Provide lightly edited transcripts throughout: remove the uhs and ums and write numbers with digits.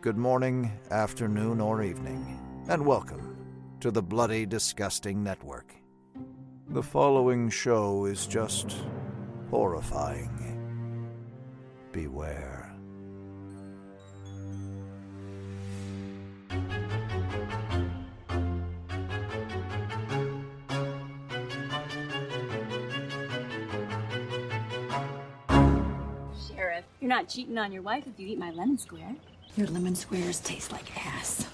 good morning, afternoon, or evening, and welcome to the Bloody Disgusting Network. The following show is just horrifying. Beware. Sheriff, you're not cheating on your wife if you eat my lemon square. Your lemon squares taste like ass.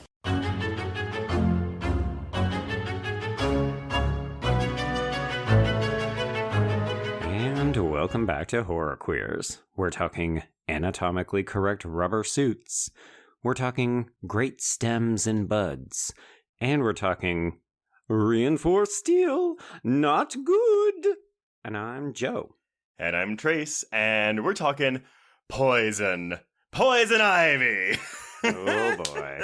And welcome back to Horror Queers. We're talking anatomically correct rubber suits. We're talking great stems and buds. And we're talking reinforced steel, not good. And I'm Joe. And I'm Trace, and we're talking poison. Poison ivy! Oh boy.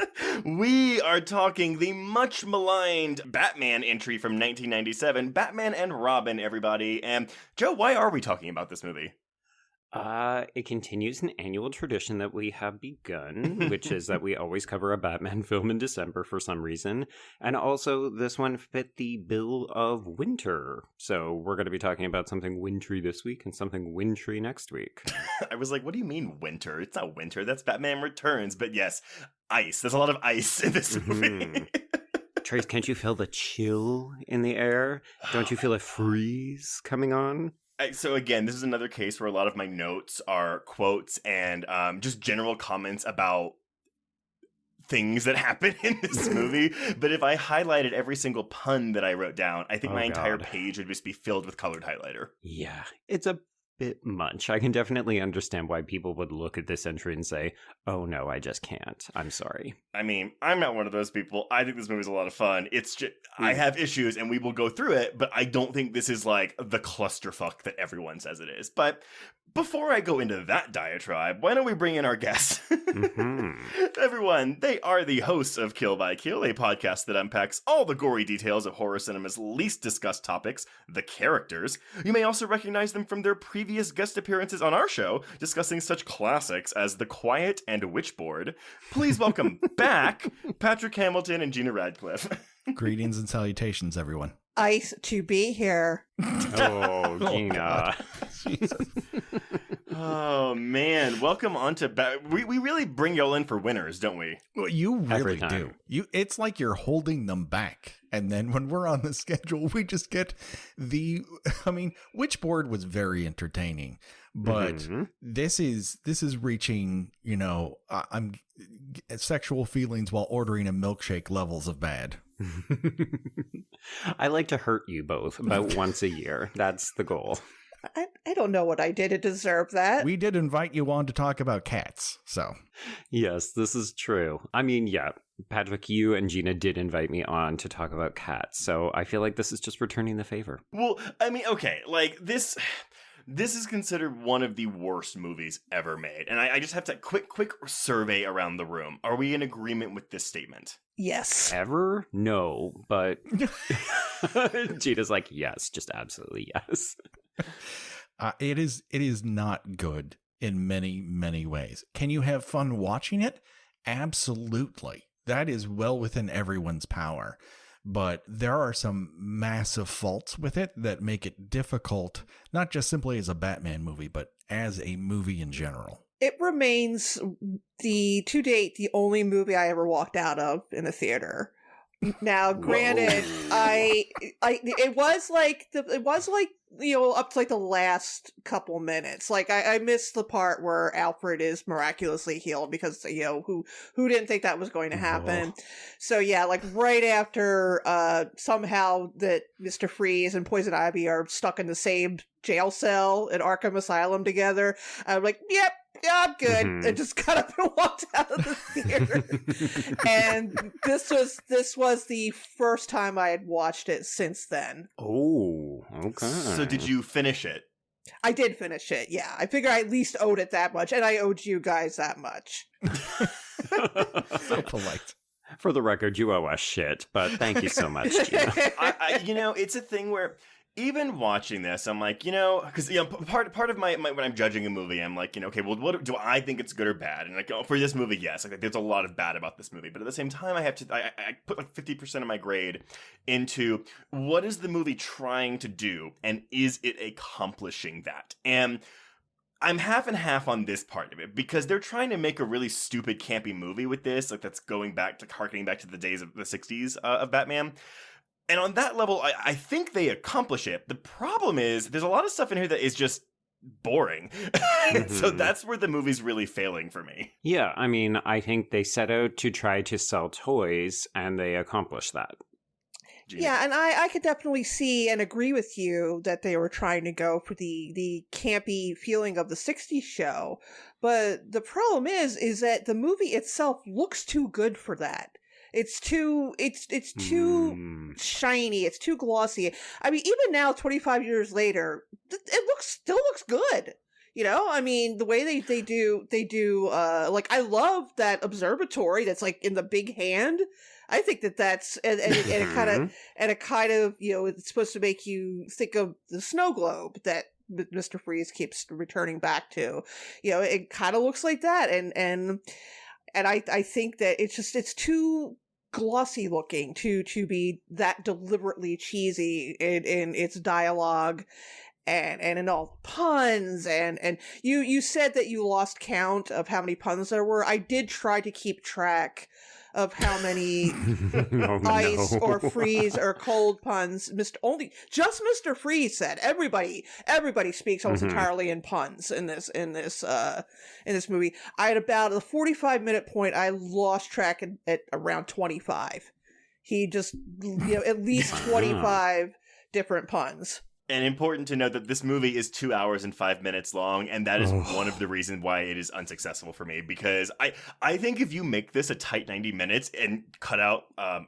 We are talking the much-maligned Batman entry from 1997, Batman and Robin, everybody. And Joe, why are we talking about this movie? It continues an annual tradition that we have begun, which is that we always cover a Batman film in December for some reason. And also, this one fit the bill of winter. So we're going to be talking about something wintry this week and something wintry next week. I was like, what do you mean winter? It's not winter, that's Batman Returns. But yes, ice. There's a lot of ice in this movie. Trace, can't you feel the chill in the air? Don't you feel a freeze coming on? So again, this is another case where a lot of my notes are quotes and just general comments about things that happen in this movie. But if I highlighted every single pun that I wrote down, I think my entire page would just be filled with colored highlighter. Yeah, it's a bit much. I can definitely understand why people would look at this entry and say, oh no, I just can't. I'm sorry. I mean, I'm not one of those people. I think this movie's a lot of fun. It's just, I have issues and we will go through it, but I don't think this is like the clusterfuck that everyone says it is. But before I go into that diatribe, why don't we bring in our guests? Everyone, they are the hosts of Kill by Kill, a podcast that unpacks all the gory details of horror cinema's least discussed topics, the characters. You may also recognize them from their previous guest appearances on our show, discussing such classics as The Quiet and Witchboard. Please welcome back Patrick Hamilton and Gena Radcliffe. Greetings and salutations, everyone. Nice to be here. Oh, Gena. Oh, man. Welcome on to we really bring y'all in for winners, don't we? Well, you really do. It's like you're holding them back. And then when we're on the schedule, we just get Witchboard was very entertaining, but this is reaching, I'm sexual feelings while ordering a milkshake levels of bad. I like to hurt you both about once a year. That's the goal. I don't know what I did to deserve that. We did invite you on to talk about cats, so. Yes, this is true. I mean, yeah, Patrick, you and Gena did invite me on to talk about cats, so I feel like this is just returning the favor. Well, I mean, okay, like this is considered one of the worst movies ever made. And I just have to quick survey around the room. Are we in agreement with this statement? Yes. Ever? No, but Gena's like, yes, just absolutely yes. It is not good in many, many ways. Can you have fun watching it? Absolutely. That is well within everyone's power. But there are some massive faults with it that make it difficult, not just simply as a Batman movie, but as a movie in general. It remains to date the only movie I ever walked out of in a theater. Now, granted, it was like up to like the last couple minutes. Like I missed the part where Alfred is miraculously healed because who didn't think that was going to happen. So yeah, like right after somehow that Mr. Freeze and Poison Ivy are stuck in the same jail cell at Arkham Asylum together, I'm like, yep. Yeah, I'm good. And just got up and walked out of the theater. And this was the first time I had watched it since then. Oh, okay. So did you finish it? I did finish it, yeah. I figure I at least owed it that much, and I owed you guys that much. So polite. For the record, you owe us shit, but thank you so much, Gena. It's a thing where even watching this, I'm like, because part of my when I'm judging a movie, I'm like, okay, well, what do I think it's good or bad? And like, for this movie, yes, like there's a lot of bad about this movie, but at the same time, I put like 50% of my grade into what is the movie trying to do, and is it accomplishing that? And I'm half and half on this part of it, because they're trying to make a really stupid, campy movie with this, like that's harkening back to the days of the 60s of Batman. And on that level, I think they accomplish it. The problem is there's a lot of stuff in here that is just boring. So that's where the movie's really failing for me. Yeah, I mean, I think they set out to try to sell toys, and they accomplished that. Gena. Yeah, and I could definitely see and agree with you that they were trying to go for the campy feeling of the 60s show. But the problem is that the movie itself looks too good for that. It's too shiny. It's too glossy. I mean, even now, 25 years later, it still looks good. I mean, the way they do, like, I love that observatory that's like in the big hand. I think that's, and it kind of, it's supposed to make you think of the snow globe that Mr. Freeze keeps returning back to. It kind of looks like that. And I think that it's too glossy looking to be that deliberately cheesy in its dialogue and in all the puns. And you said that you lost count of how many puns there were. I did try to keep track of how many ice or freeze or cold puns just Mr. Freeze said. Everybody speaks almost entirely in puns in this movie. I had about a 45-minute point. I lost track at around 25. He just at least 25 different puns. And important to note that this movie is 2 hours and 5 minutes long, and that is one of the reasons why it is unsuccessful for me, because I think if you make this a tight 90 minutes and cut out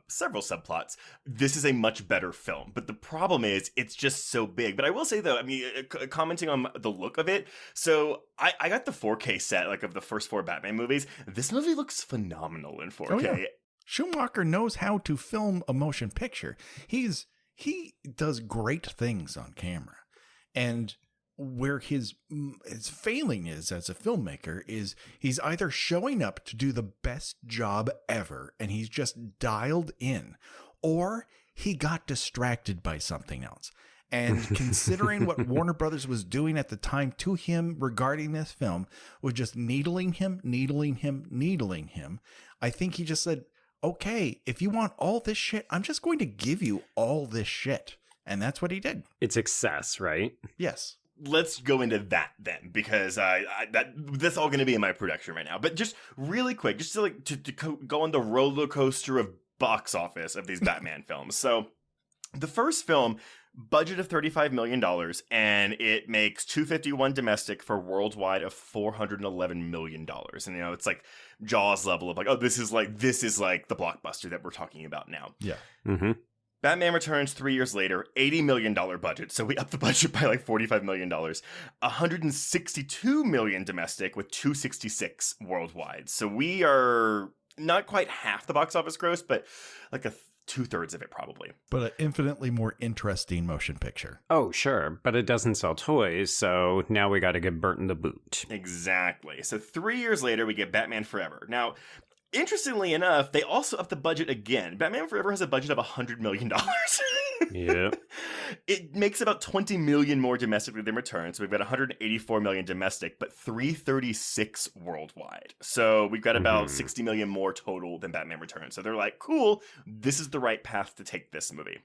several subplots, this is a much better film. But the problem is, it's just so big. But I will say, though, I mean, commenting on the look of it, so I got the 4K set, like, of the first 4 Batman movies. This movie looks phenomenal in 4K. Oh, yeah. Schumacher knows how to film a motion picture. He does great things on camera, and where his failing is as a filmmaker is he's either showing up to do the best job ever and he's just dialed in, or he got distracted by something else. And considering what Warner Brothers was doing at the time to him regarding this film, was just needling him, I think he just said, okay, if you want all this shit, I'm just going to give you all this shit. And that's what he did. It's excess, right? Yes. Let's go into that then, because that's all going to be in my production right now. But just really quick, just to go on the roller coaster of box office of these Batman films. So the first film, budget of $35 million, and it makes $251 domestic for worldwide of $411 million. And it's like Jaws level of like, oh, this is like the blockbuster that we're talking about now. Yeah. Mm-hmm. Batman Returns 3 years later, $80 million budget. So we upped the budget by like $45 million. $162 million domestic with $266 worldwide. So we are not quite half the box office gross, but like two-thirds of it probably. But an infinitely more interesting motion picture. Oh, sure. But it doesn't sell toys, so now we got to get Burton the boot. Exactly. So 3 years later, we get Batman Forever. Now, interestingly enough, they also upped the budget again. Batman Forever has a budget of $100 million. Yep. It makes about $20 million more domestically than Return. So we've got $184 million domestic, but $336 worldwide. So we've got about $60 million more total than Batman Returns. So they're like, cool, this is the right path to take this movie.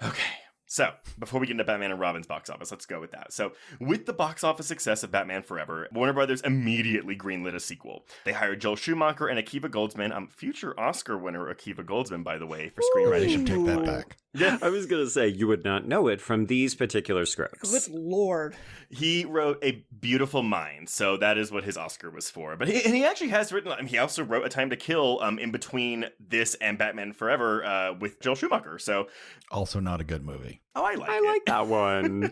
Okay. So, before we get into Batman and Robin's box office, let's go with that. So, with the box office success of Batman Forever, Warner Brothers immediately greenlit a sequel. They hired Joel Schumacher and Akiva Goldsman, future Oscar winner Akiva Goldsman, by the way, for screenwriting. They should take that back. Yeah, I was going to say, you would not know it from these particular scripts. Good Lord. He wrote A Beautiful Mind, so that is what his Oscar was for. But he actually has written, he also wrote A Time to Kill in between this and Batman Forever with Joel Schumacher, so... Also not a good movie. Oh, I like I like that one.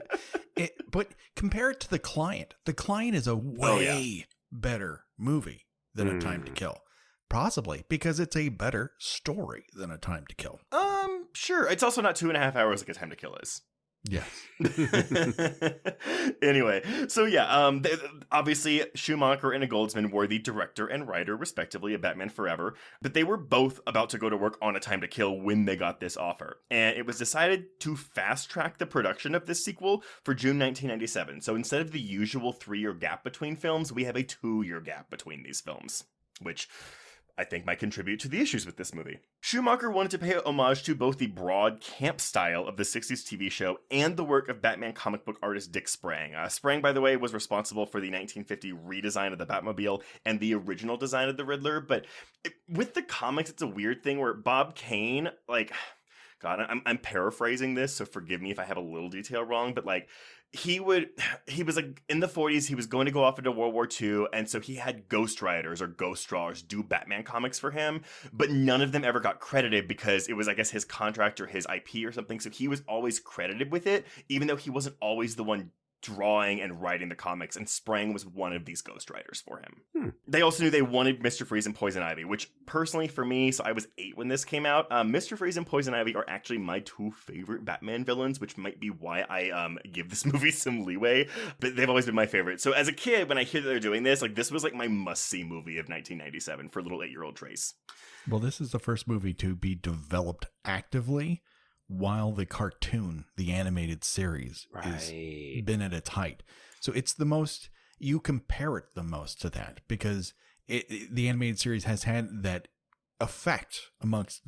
But compare it to The Client. The Client is a way better movie than A Time to Kill. Possibly because it's a better story than A Time to Kill. Sure. It's also not 2.5 hours like A Time to Kill is. Yes. Anyway, so obviously Schumacher and Goldsman were the director and writer, respectively, of Batman Forever, but they were both about to go to work on A Time to Kill when they got this offer. And it was decided to fast-track the production of this sequel for June 1997. So instead of the usual 3-year gap between films, we have a 2-year gap between these films, which I think might contribute to the issues with this movie. Schumacher wanted to pay homage to both the broad camp style of the 60s TV show and the work of Batman comic book artist Dick Sprang. Sprang, by the way, was responsible for the 1950 redesign of the Batmobile and the original design of the Riddler, but with the comics, it's a weird thing where Bob Kane, God, I'm paraphrasing this, so forgive me if I have a little detail wrong, but he was in the 40s, he was going to go off into World War II, and so he had ghostwriters or ghost drawers do Batman comics for him, but none of them ever got credited because it was, I guess, his contract or his IP or something, so he was always credited with it, even though he wasn't always the one drawing and writing the comics, and Sprang was one of these ghostwriters for him. They also knew they wanted Mr. Freeze and Poison Ivy, which personally for me, so I was 8 when this came out, Mr. Freeze and Poison Ivy are actually my 2 favorite Batman villains, which might be why I give this movie some leeway, but they've always been my favorite. So as a kid, when I hear that they're doing this, this was my must-see movie of 1997 for little 8-year-old Trace. Well, this is the first movie to be developed actively while the cartoon, the animated series, has been at its height. So it's the most, you compare it the most to that because the animated series has had that effect amongst,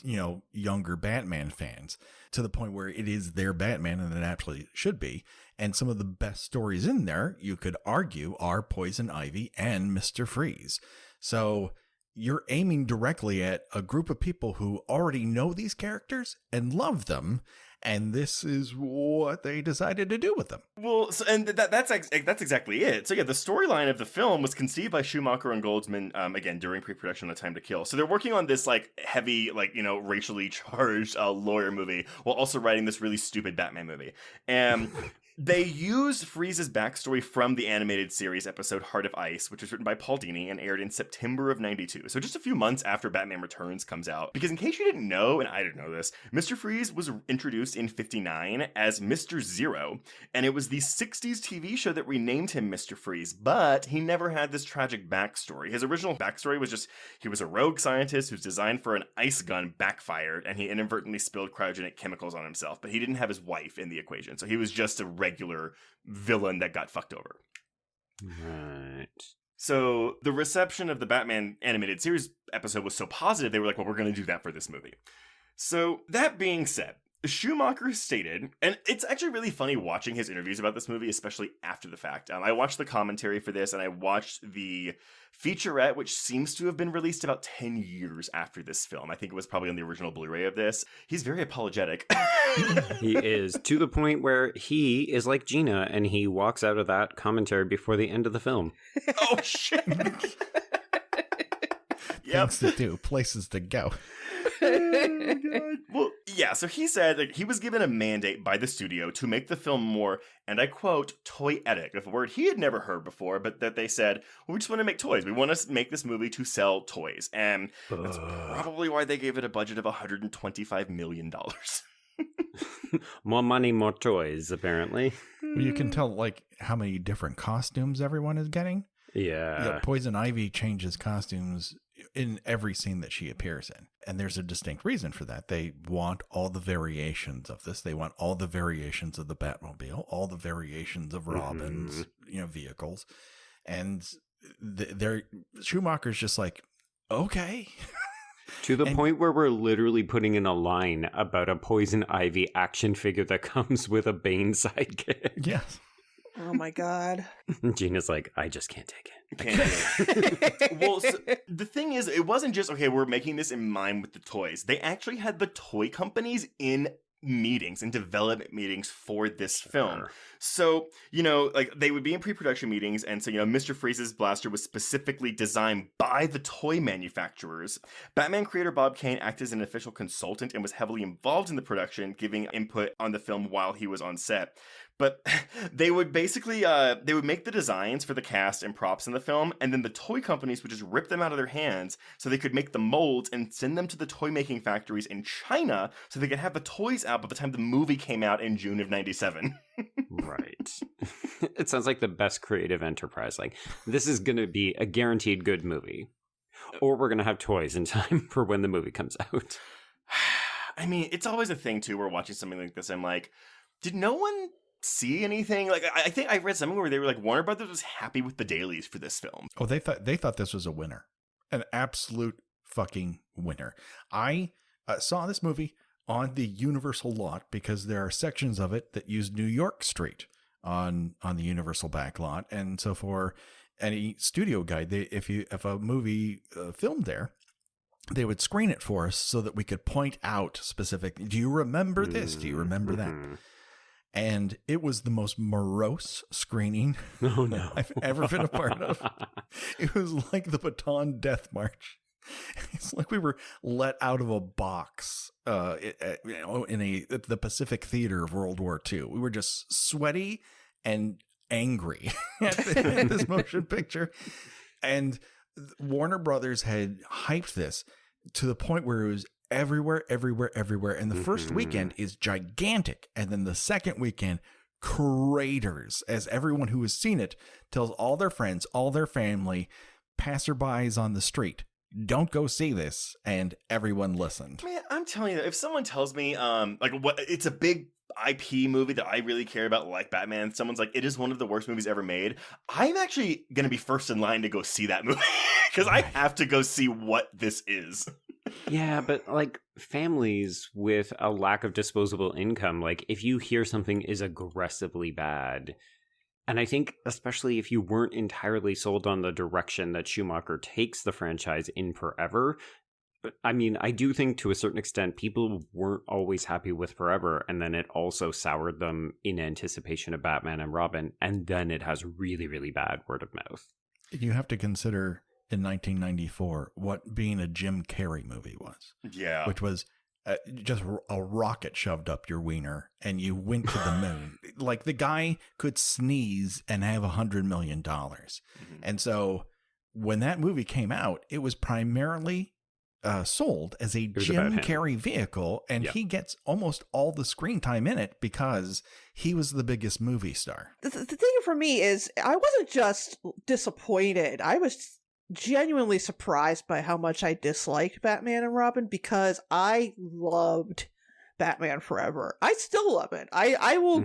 younger Batman fans to the point where it is their Batman, and it actually should be. And some of the best stories in there, you could argue, are Poison Ivy and Mr. Freeze. So you're aiming directly at a group of people who already know these characters and love them, and this is what they decided to do with them. Well, so, and that's exactly it. So yeah, the storyline of the film was conceived by Schumacher and Goldsman, again, during pre-production of Time to Kill. So they're working on this heavy, racially charged lawyer movie while also writing this really stupid Batman movie. And they used Freeze's backstory from the animated series episode Heart of Ice, which was written by Paul Dini and aired in September of 92. So just a few months after Batman Returns comes out. Because in case you didn't know, and I didn't know this, Mr. Freeze was introduced in 59 as Mr. Zero, and it was the 60s TV show that renamed him Mr. Freeze, but he never had this tragic backstory. His original backstory was just, he was a rogue scientist whose design for an ice gun backfired, and he inadvertently spilled cryogenic chemicals on himself, but he didn't have his wife in the equation, so he was just a regular villain that got fucked over. Right. So the reception of the Batman animated series episode was so positive, they were like, well, we're going to do that for this movie. So that being said, Schumacher stated, and it's actually really funny watching his interviews about this movie, especially after the fact. I watched the commentary for this, and I watched the featurette, which seems to have been released about 10 years after this film. I think it was probably on the original Blu-ray of this. He's very apologetic. He is, to the point where he is like Gena, and he walks out of that commentary before the end of the film. Oh, shit! Things to do, places to go. Oh, God. Well, yeah, so he said he was given a mandate by the studio to make the film more, and I quote, toyetic, a word he had never heard before, but that they said, well, we just want to make toys. We want to make this movie to sell toys. And that's probably why they gave it a budget of $125 million. More money, more toys, apparently. Well, you can tell, how many different costumes everyone is getting. Yeah. Poison Ivy changes costumes in every scene that she appears in. And there's a distinct reason for that. They want all the variations of this. They want all the variations of the Batmobile, all the variations of Robin's, vehicles. And Schumacher's just like, okay. To the point where we're literally putting in a line about a Poison Ivy action figure that comes with a Bane sidekick. Yes. Oh my God. Gena's like, I just can't take it. Well, so the thing is, it wasn't just, okay, we're making this in mind with the toys. They actually had the toy companies in meetings and development meetings for this film. So, they would be in pre-production meetings, and so, Mr. Freeze's blaster was specifically designed by the toy manufacturers. Batman creator Bob Kane acted as an official consultant and was heavily involved in the production, giving input on the film while he was on set. But they would basically they would make the designs for the cast and props in the film, and then the toy companies would just rip them out of their hands so they could make the molds and send them to the toy making factories in China so they could have the toys out by the time the movie came out in June of 97. Right. It sounds like the best creative enterprise. Like, this is going to be a guaranteed good movie. Or we're going to have toys in time for when the movie comes out. I mean, it's always a thing, too, where watching something like this, I'm like, did no one see anything? Like, I think I read something where they were like, Warner Brothers was happy with the dailies for this film. Oh, they thought this was a winner. An absolute fucking winner. I saw this movie on the Universal lot because there are sections of it that use New York Street on the Universal back lot. And so for any studio guide, if a movie filmed there, they would screen it for us so that we could point out specific. Do you remember this? Do you remember that? And it was the most morose screening I've ever been a part of. It was like the Baton Death March. It's like we were let out of a box, in the Pacific Theater of World War II. We were just sweaty and angry at this motion picture. And Warner Brothers had hyped this to the point where it was everywhere. And the first weekend is gigantic. And then the second weekend craters, as everyone who has seen it tells all their friends, all their family, passerbys on the street, don't go see this. And everyone listened. Man, I'm telling you, if someone tells me, what it's a big IP movie that I really care about, like Batman, someone's like, it is one of the worst movies ever made, I'm actually going to be first in line to go see that movie because I have to go see what this is. Yeah, but like families with a lack of disposable income, like if you hear something is aggressively bad, and I think especially if you weren't entirely sold on the direction that Schumacher takes the franchise in Forever, I mean, I do think to a certain extent people weren't always happy with Forever, and then it also soured them in anticipation of Batman and Robin, and then it has really, really bad word of mouth. You have to consider in 1994 what being a Jim Carrey movie was. Yeah. Which was just a rocket shoved up your wiener and you went to the moon. Like the guy could sneeze and have $100 million. And so when that movie came out, it was primarily sold as a Jim Carrey vehicle, and he gets almost all the screen time in it because he was the biggest movie star. The thing for me is I wasn't just disappointed. I was genuinely surprised by how much I disliked Batman and Robin because I loved Batman Forever. I still love it. I will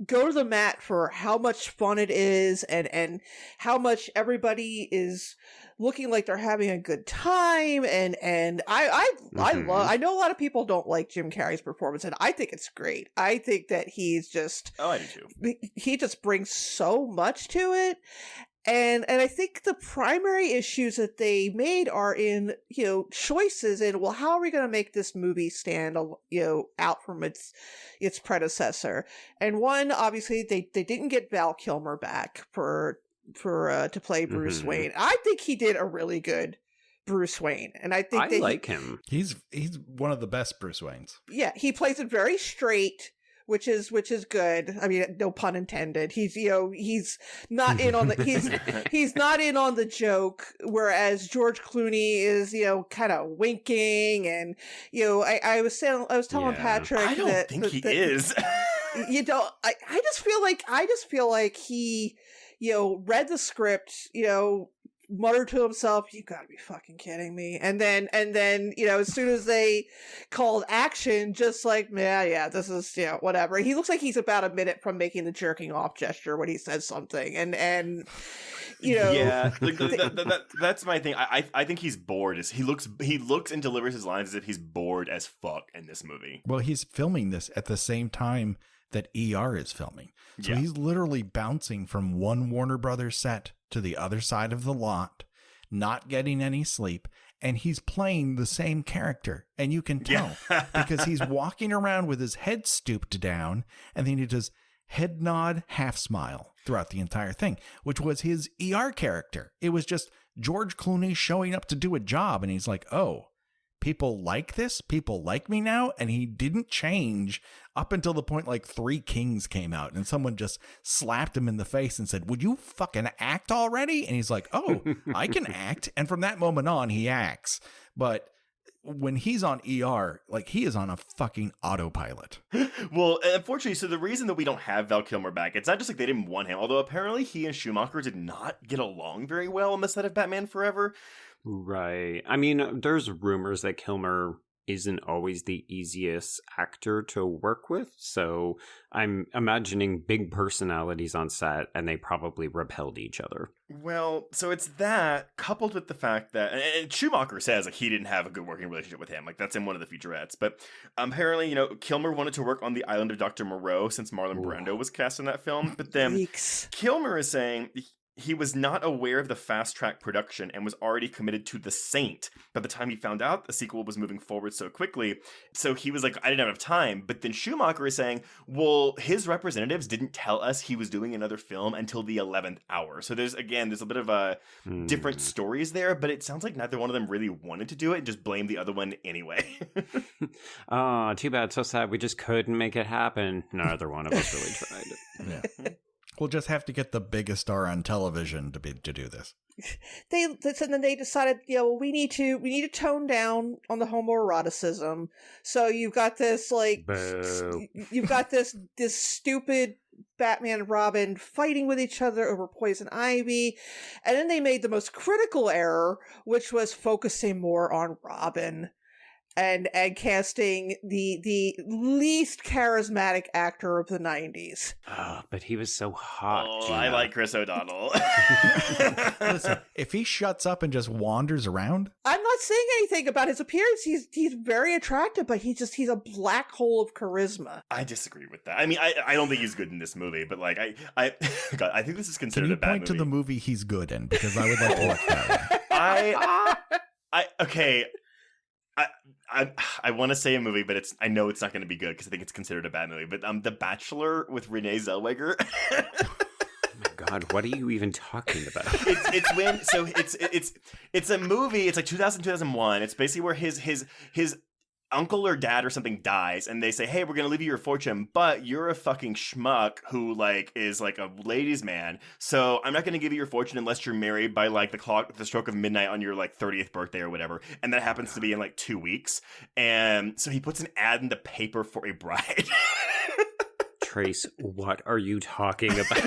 go to the mat for how much fun it is and how much everybody is looking like they're having a good time, and I love. I know a lot of people don't like Jim Carrey's performance, and I think it's great. I think that he's just I do too. He just brings so much to it. And I think the primary issues that they made are in, choices in, well, how are we going to make this movie stand, out from its predecessor? And one, obviously, they didn't get Val Kilmer back to play Bruce Wayne. I think he did a really good Bruce Wayne, and I think I like him. He's one of the best Bruce Waynes. Yeah, he plays it very straight. Which is good. I mean, no pun intended. He's not in on the he's not in on the joke. Whereas George Clooney is kind of winking, and I was telling Patrick I don't think he is. I just feel like he read the script, muttered to himself, "You gotta be fucking kidding me!" And then, as soon as they called action, just like, yeah, this is whatever. He looks like he's about a minute from making the jerking off gesture when he says something, and yeah, that's my thing. I think he's bored. He looks and delivers his lines as if he's bored as fuck in this movie. Well, he's filming this at the same time that ER is filming, so he's literally bouncing from one Warner Brothers set to the other side of the lot, not getting any sleep, and he's playing the same character, and you can tell because he's walking around with his head stooped down, and then he does head nod, half smile throughout the entire thing, which was his ER character. It was just George Clooney showing up to do a job, and he's like, oh, people like this. People like me now. And he didn't change up until the point like Three Kings came out and someone just slapped him in the face and said, would you fucking act already? And he's like, oh, I can act. And from that moment on, he acts. But when he's on ER, like, he is on a fucking autopilot. Well, unfortunately, so the reason that we don't have Val Kilmer back, it's not just like they didn't want him, although apparently he and Schumacher did not get along very well on the set of Batman Forever. Right. I mean, there's rumors that Kilmer isn't always the easiest actor to work with, so I'm imagining big personalities on set, and they probably repelled each other. Well, so it's that, coupled with the fact that, and Schumacher says like he didn't have a good working relationship with him, like that's in one of the featurettes, but apparently, you know, Kilmer wanted to work on The Island of Dr. Moreau since Marlon Brando was cast in that film, but then Kilmer is saying he was not aware of the fast-track production and was already committed to The Saint by the time he found out the sequel was moving forward so quickly. So he was like, I didn't have enough time. But then Schumacher is saying, well, his representatives didn't tell us he was doing another film until the 11th hour. So there's a bit of a different stories there, but it sounds like neither one of them really wanted to do it and just blamed the other one anyway. Oh, too bad. So sad. We just couldn't make it happen. Neither one of us really tried. Yeah. We'll just have to get the biggest star on television to do this. And then they decided, we need to tone down on the homoeroticism. So you've got this this stupid Batman and Robin fighting with each other over Poison Ivy, and then they made the most critical error, which was focusing more on Robin. And casting the least charismatic actor of the 90s. Oh, but he was so hot. Oh, Gina. I like Chris O'Donnell. Listen, if he shuts up and just wanders around, I'm not saying anything about his appearance. He's very attractive, but he's a black hole of charisma. I disagree with that. I mean, I don't think he's good in this movie, but like I God, I think this is considered a bad movie. Can you point to the movie he's good in? Because I would like to watch that one. Okay. I want to say a movie, but I know it's not going to be good because I think it's considered a bad movie. But The Bachelor with Renee Zellweger. Oh my God, what are you even talking about? It's a movie. It's like 2001. It's basically where his uncle or dad or something dies, and they say, hey, we're gonna leave you your fortune, but you're a fucking schmuck who like is like a ladies' man, so I'm not gonna give you your fortune unless you're married by like the stroke of midnight on your like 30th birthday or whatever, and that happens to be in like 2 weeks. And so he puts an ad in the paper for a bride. Trace, what are you talking about?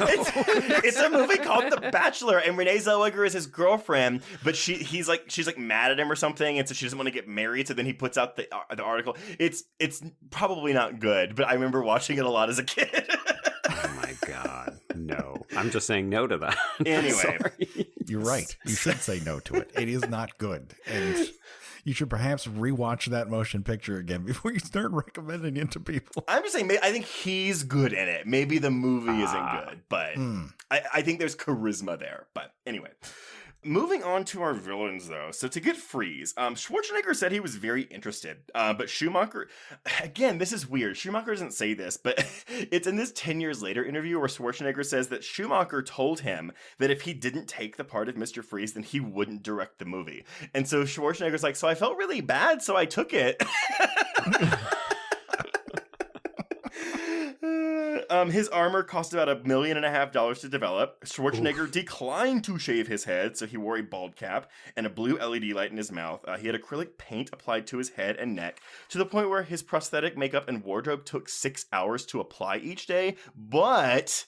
It's a movie called The Bachelor, and Renee Zellweger is his girlfriend, but she's mad at him or something, and so she doesn't want to get married. So then he puts out the article. It's probably not good, but I remember watching it a lot as a kid. Oh my God, no! I'm just saying no to that. Anyway, you're right. You should say no to it. It is not good, and you should perhaps rewatch that motion picture again before you start recommending it to people. I'm just saying, I think he's good in it. Maybe the movie isn't good, but I think there's charisma there. But anyway, moving on to our villains, though. So to get Freeze, Schwarzenegger said he was very interested, but Schumacher, again, this is weird. Schumacher doesn't say this, but it's in this 10 years later interview where Schwarzenegger says that Schumacher told him that if he didn't take the part of Mr. Freeze, then he wouldn't direct the movie. And so Schwarzenegger's like, so I felt really bad, so I took it. His armor cost about $1.5 million to develop. Schwarzenegger declined to shave his head, so he wore a bald cap and a blue LED light in his mouth. He had acrylic paint applied to his head and neck, to the point where his prosthetic, makeup, and wardrobe took 6 hours to apply each day, but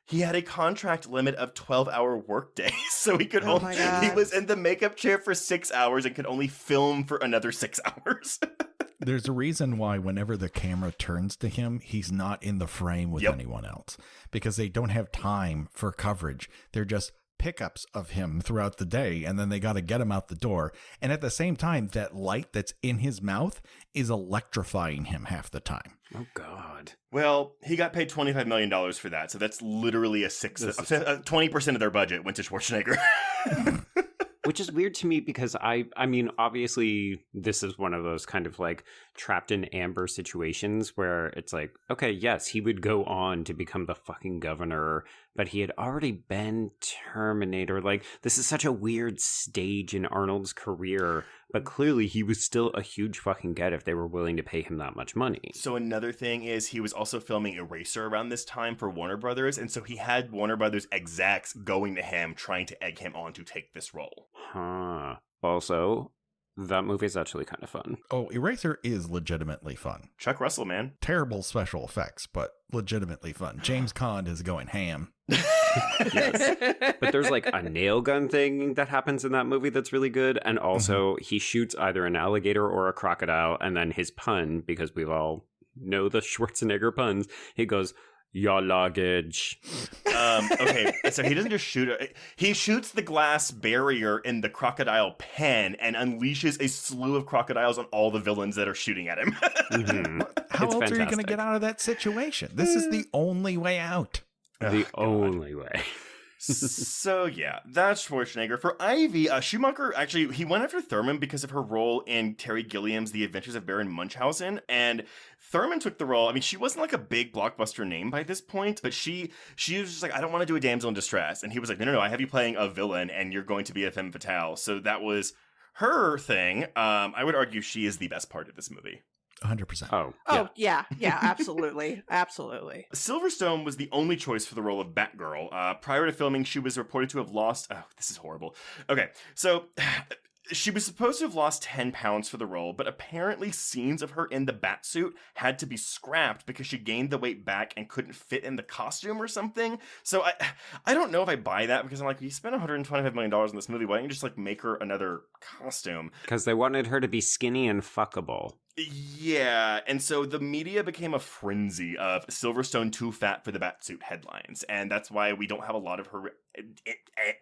he had a contract limit of 12-hour work days, so he could he was in the makeup chair for 6 hours and could only film for another 6 hours. There's a reason why whenever the camera turns to him, he's not in the frame with anyone else, because they don't have time for coverage. They're just pickups of him throughout the day, and then they got to get him out the door. And at the same time, that light that's in his mouth is electrifying him half the time. Oh, God. Well, he got paid $25 million for that, so that's literally 20% of their budget went to Schwarzenegger. Which is weird to me because I mean, obviously this is one of those kind of like trapped in amber situations where it's like, okay, yes, he would go on to become the fucking governor but he had already been Terminator. Like, this is such a weird stage in Arnold's career, but clearly he was still a huge fucking get if they were willing to pay him that much money. So another thing is he was also filming Eraser around this time for Warner Brothers, and so he had Warner Brothers execs going to him trying to egg him on to take this role. Huh. Also, that movie is actually kind of fun. Oh, Eraser is legitimately fun. Chuck Russell, man. Terrible special effects, but legitimately fun. James Caan is going ham. Yes. But there's like a nail gun thing that happens in that movie that's really good. And also he shoots either an alligator or a crocodile. And then his pun, because we all know the Schwarzenegger puns, he goes, "Your luggage." Okay, so he doesn't just shoot it. He shoots the glass barrier in the crocodile pen and unleashes a slew of crocodiles on all the villains that are shooting at him. How It's else are you going to fantastic. get out of that situation? This is the only way out. The Oh, God. only way. So yeah, that's Schwarzenegger. For Ivy, Schumacher actually he went after Thurman because of her role in Terry Gilliam's The Adventures of Baron Munchausen, and Thurman took the role. I mean, she wasn't like a big blockbuster name by this point, but she was just like, I don't want to do a damsel in distress, and he was like, no, I have you playing a villain, and you're going to be a femme fatale. So that was her thing. I would argue she is the best part of this movie. 100%. Oh, Oh, yeah, absolutely. Absolutely. Silverstone was the only choice for the role of Batgirl. Prior to filming, she was reported to have lost... Oh, this is horrible. Okay, so... She was supposed to have lost 10 pounds for the role, but apparently scenes of her in the Batsuit had to be scrapped because she gained the weight back and couldn't fit in the costume or something. So I don't know if I buy that, because I'm like, you spent $125 million on this movie, why don't you just like make her another costume? because they wanted her to be skinny and fuckable. Yeah, and so the media became a frenzy of Silverstone too fat for the Batsuit headlines, and that's why we don't have a lot of her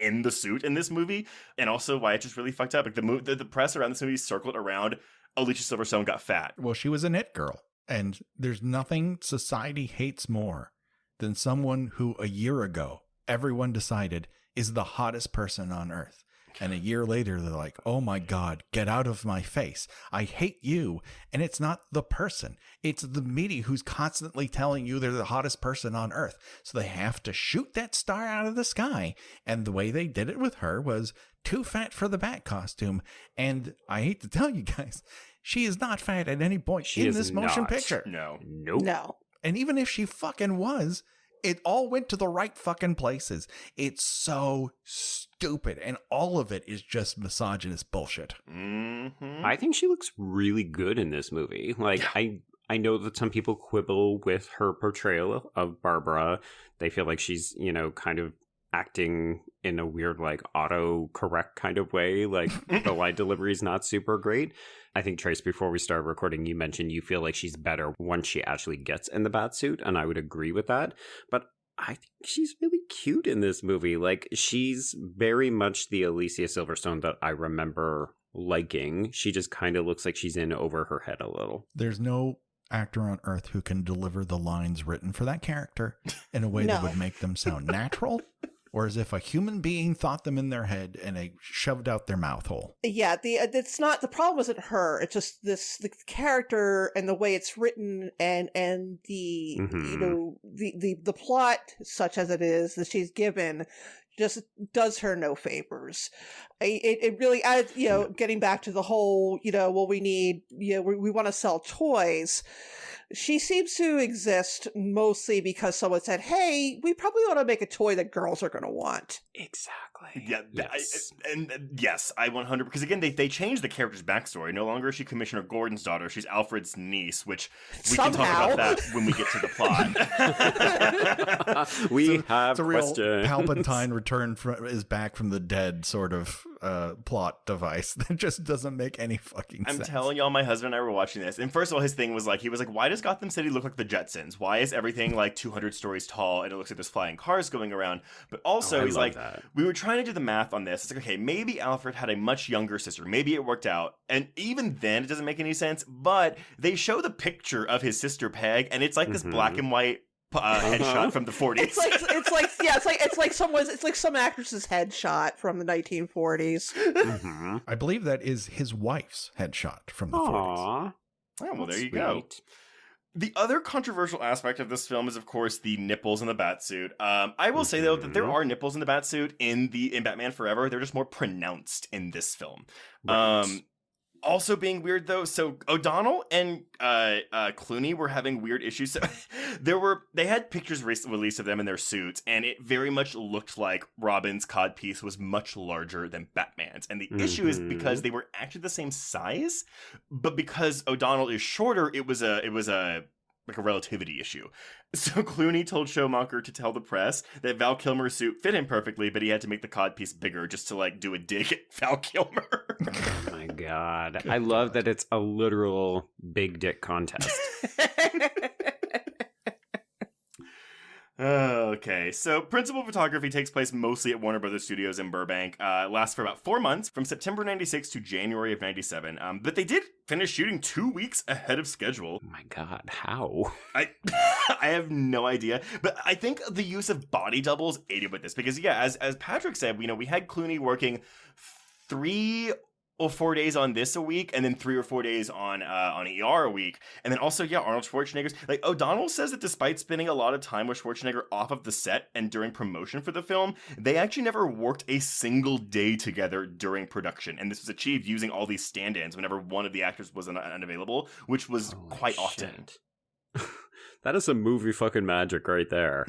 in the suit in this movie, and also why it just really fucked up. Like the press around this movie circled around Alicia Silverstone got fat. Well, she was an it girl, and there's nothing society hates more than someone who a year ago everyone decided is the hottest person on earth. And a year later, they're like, oh my God, get out of my face. I hate you. And it's not the person. It's the media who's constantly telling you they're the hottest person on earth. So they have to shoot that star out of the sky. And the way they did it with her was too fat for the Bat costume. And I hate to tell you guys, she is not fat at any point She in is this motion not. picture. Nope. No. And even if she fucking was, it all went to the right fucking places. It's so stupid. And all of it is just misogynist bullshit. Mm-hmm. I think she looks really good in this movie. Like, I know that some people quibble with her portrayal of Barbara. They feel like she's, kind of acting in a weird, like, auto-correct kind of way. Like, the line delivery is not super great. I think, Trace, before we started recording, you mentioned you feel like she's better once she actually gets in the Batsuit, and I would agree with that. But I think she's really cute in this movie. Like, she's very much the Alicia Silverstone that I remember liking. She just kind of looks like she's in over her head a little. There's no actor on earth who can deliver the lines written for that character in a way that No. would make them sound natural, or as if a human being thought them in their head and they shoved out their mouth hole. Yeah, it's not the problem isn't her. It's just the character and the way it's written and the Mhm. the plot such as it is that she's given just does her no favors. It really adds, getting back to the whole, well, we need, we want to sell toys. She seems to exist mostly because someone said, hey, we probably ought to make a toy that girls are going to want. Exactly. Yeah, Yes. yes, I 100, because again, they changed the character's backstory. No longer is she Commissioner Gordon's daughter, she's Alfred's niece, which we can talk Somehow. about that when we get to the plot. We have It's a real questions. Palpatine is back from the dead sort of plot device that just doesn't make any fucking I'm sense. telling y'all, my husband and I were watching this, and first of all, his thing was like, he was like, why does Gotham City look like the Jetsons? Why is everything like 200 stories tall and it looks like there's flying cars going around? But also, I he's love like, that. we were trying to do the math on this. It's like, okay, maybe Alfred had a much younger sister. Maybe it worked out. And even then, it doesn't make any sense. But they show the picture of his sister Peg, and it's like this black and white headshot from the 40s. It's like some actress's headshot from the 1940s. Mm-hmm. I believe that is his wife's headshot from the 40s. Aww. Oh, well, there you go. Sweet. The other controversial aspect of this film is, of course, the nipples in the Batsuit. I will say, though, that there are nipples in the Batsuit in Batman Forever. They're just more pronounced in this film. Right. Also being weird, though, so O'Donnell and Clooney were having weird issues. So they had pictures released of them in their suits, and it very much looked like Robin's codpiece was much larger than Batman's. And the issue is because they were actually the same size, but because O'Donnell is shorter, it was a relativity issue. So Clooney told Schumacher to tell the press that Val Kilmer's suit fit him perfectly, but he had to make the codpiece bigger just to like do a dig at Val Kilmer. Oh my god. I love that it's a literal big dick contest. Okay, so principal photography takes place mostly at Warner Brothers Studios in Burbank. Lasts for about 4 months, from September 96 to January of 97. But they did finish shooting 2 weeks ahead of schedule. Oh my god, how? I have no idea, but I think the use of body doubles aided with this because, yeah, as Patrick said, we had Clooney working 3 or 4 days on this a week, and then 3 or 4 days on ER a week, and then also Arnold Schwarzenegger's. Like O'Donnell says that despite spending a lot of time with Schwarzenegger off of the set and during promotion for the film, they actually never worked a single day together during production, and this was achieved using all these stand-ins whenever one of the actors was unavailable, which was quite often. That is some movie fucking magic right there.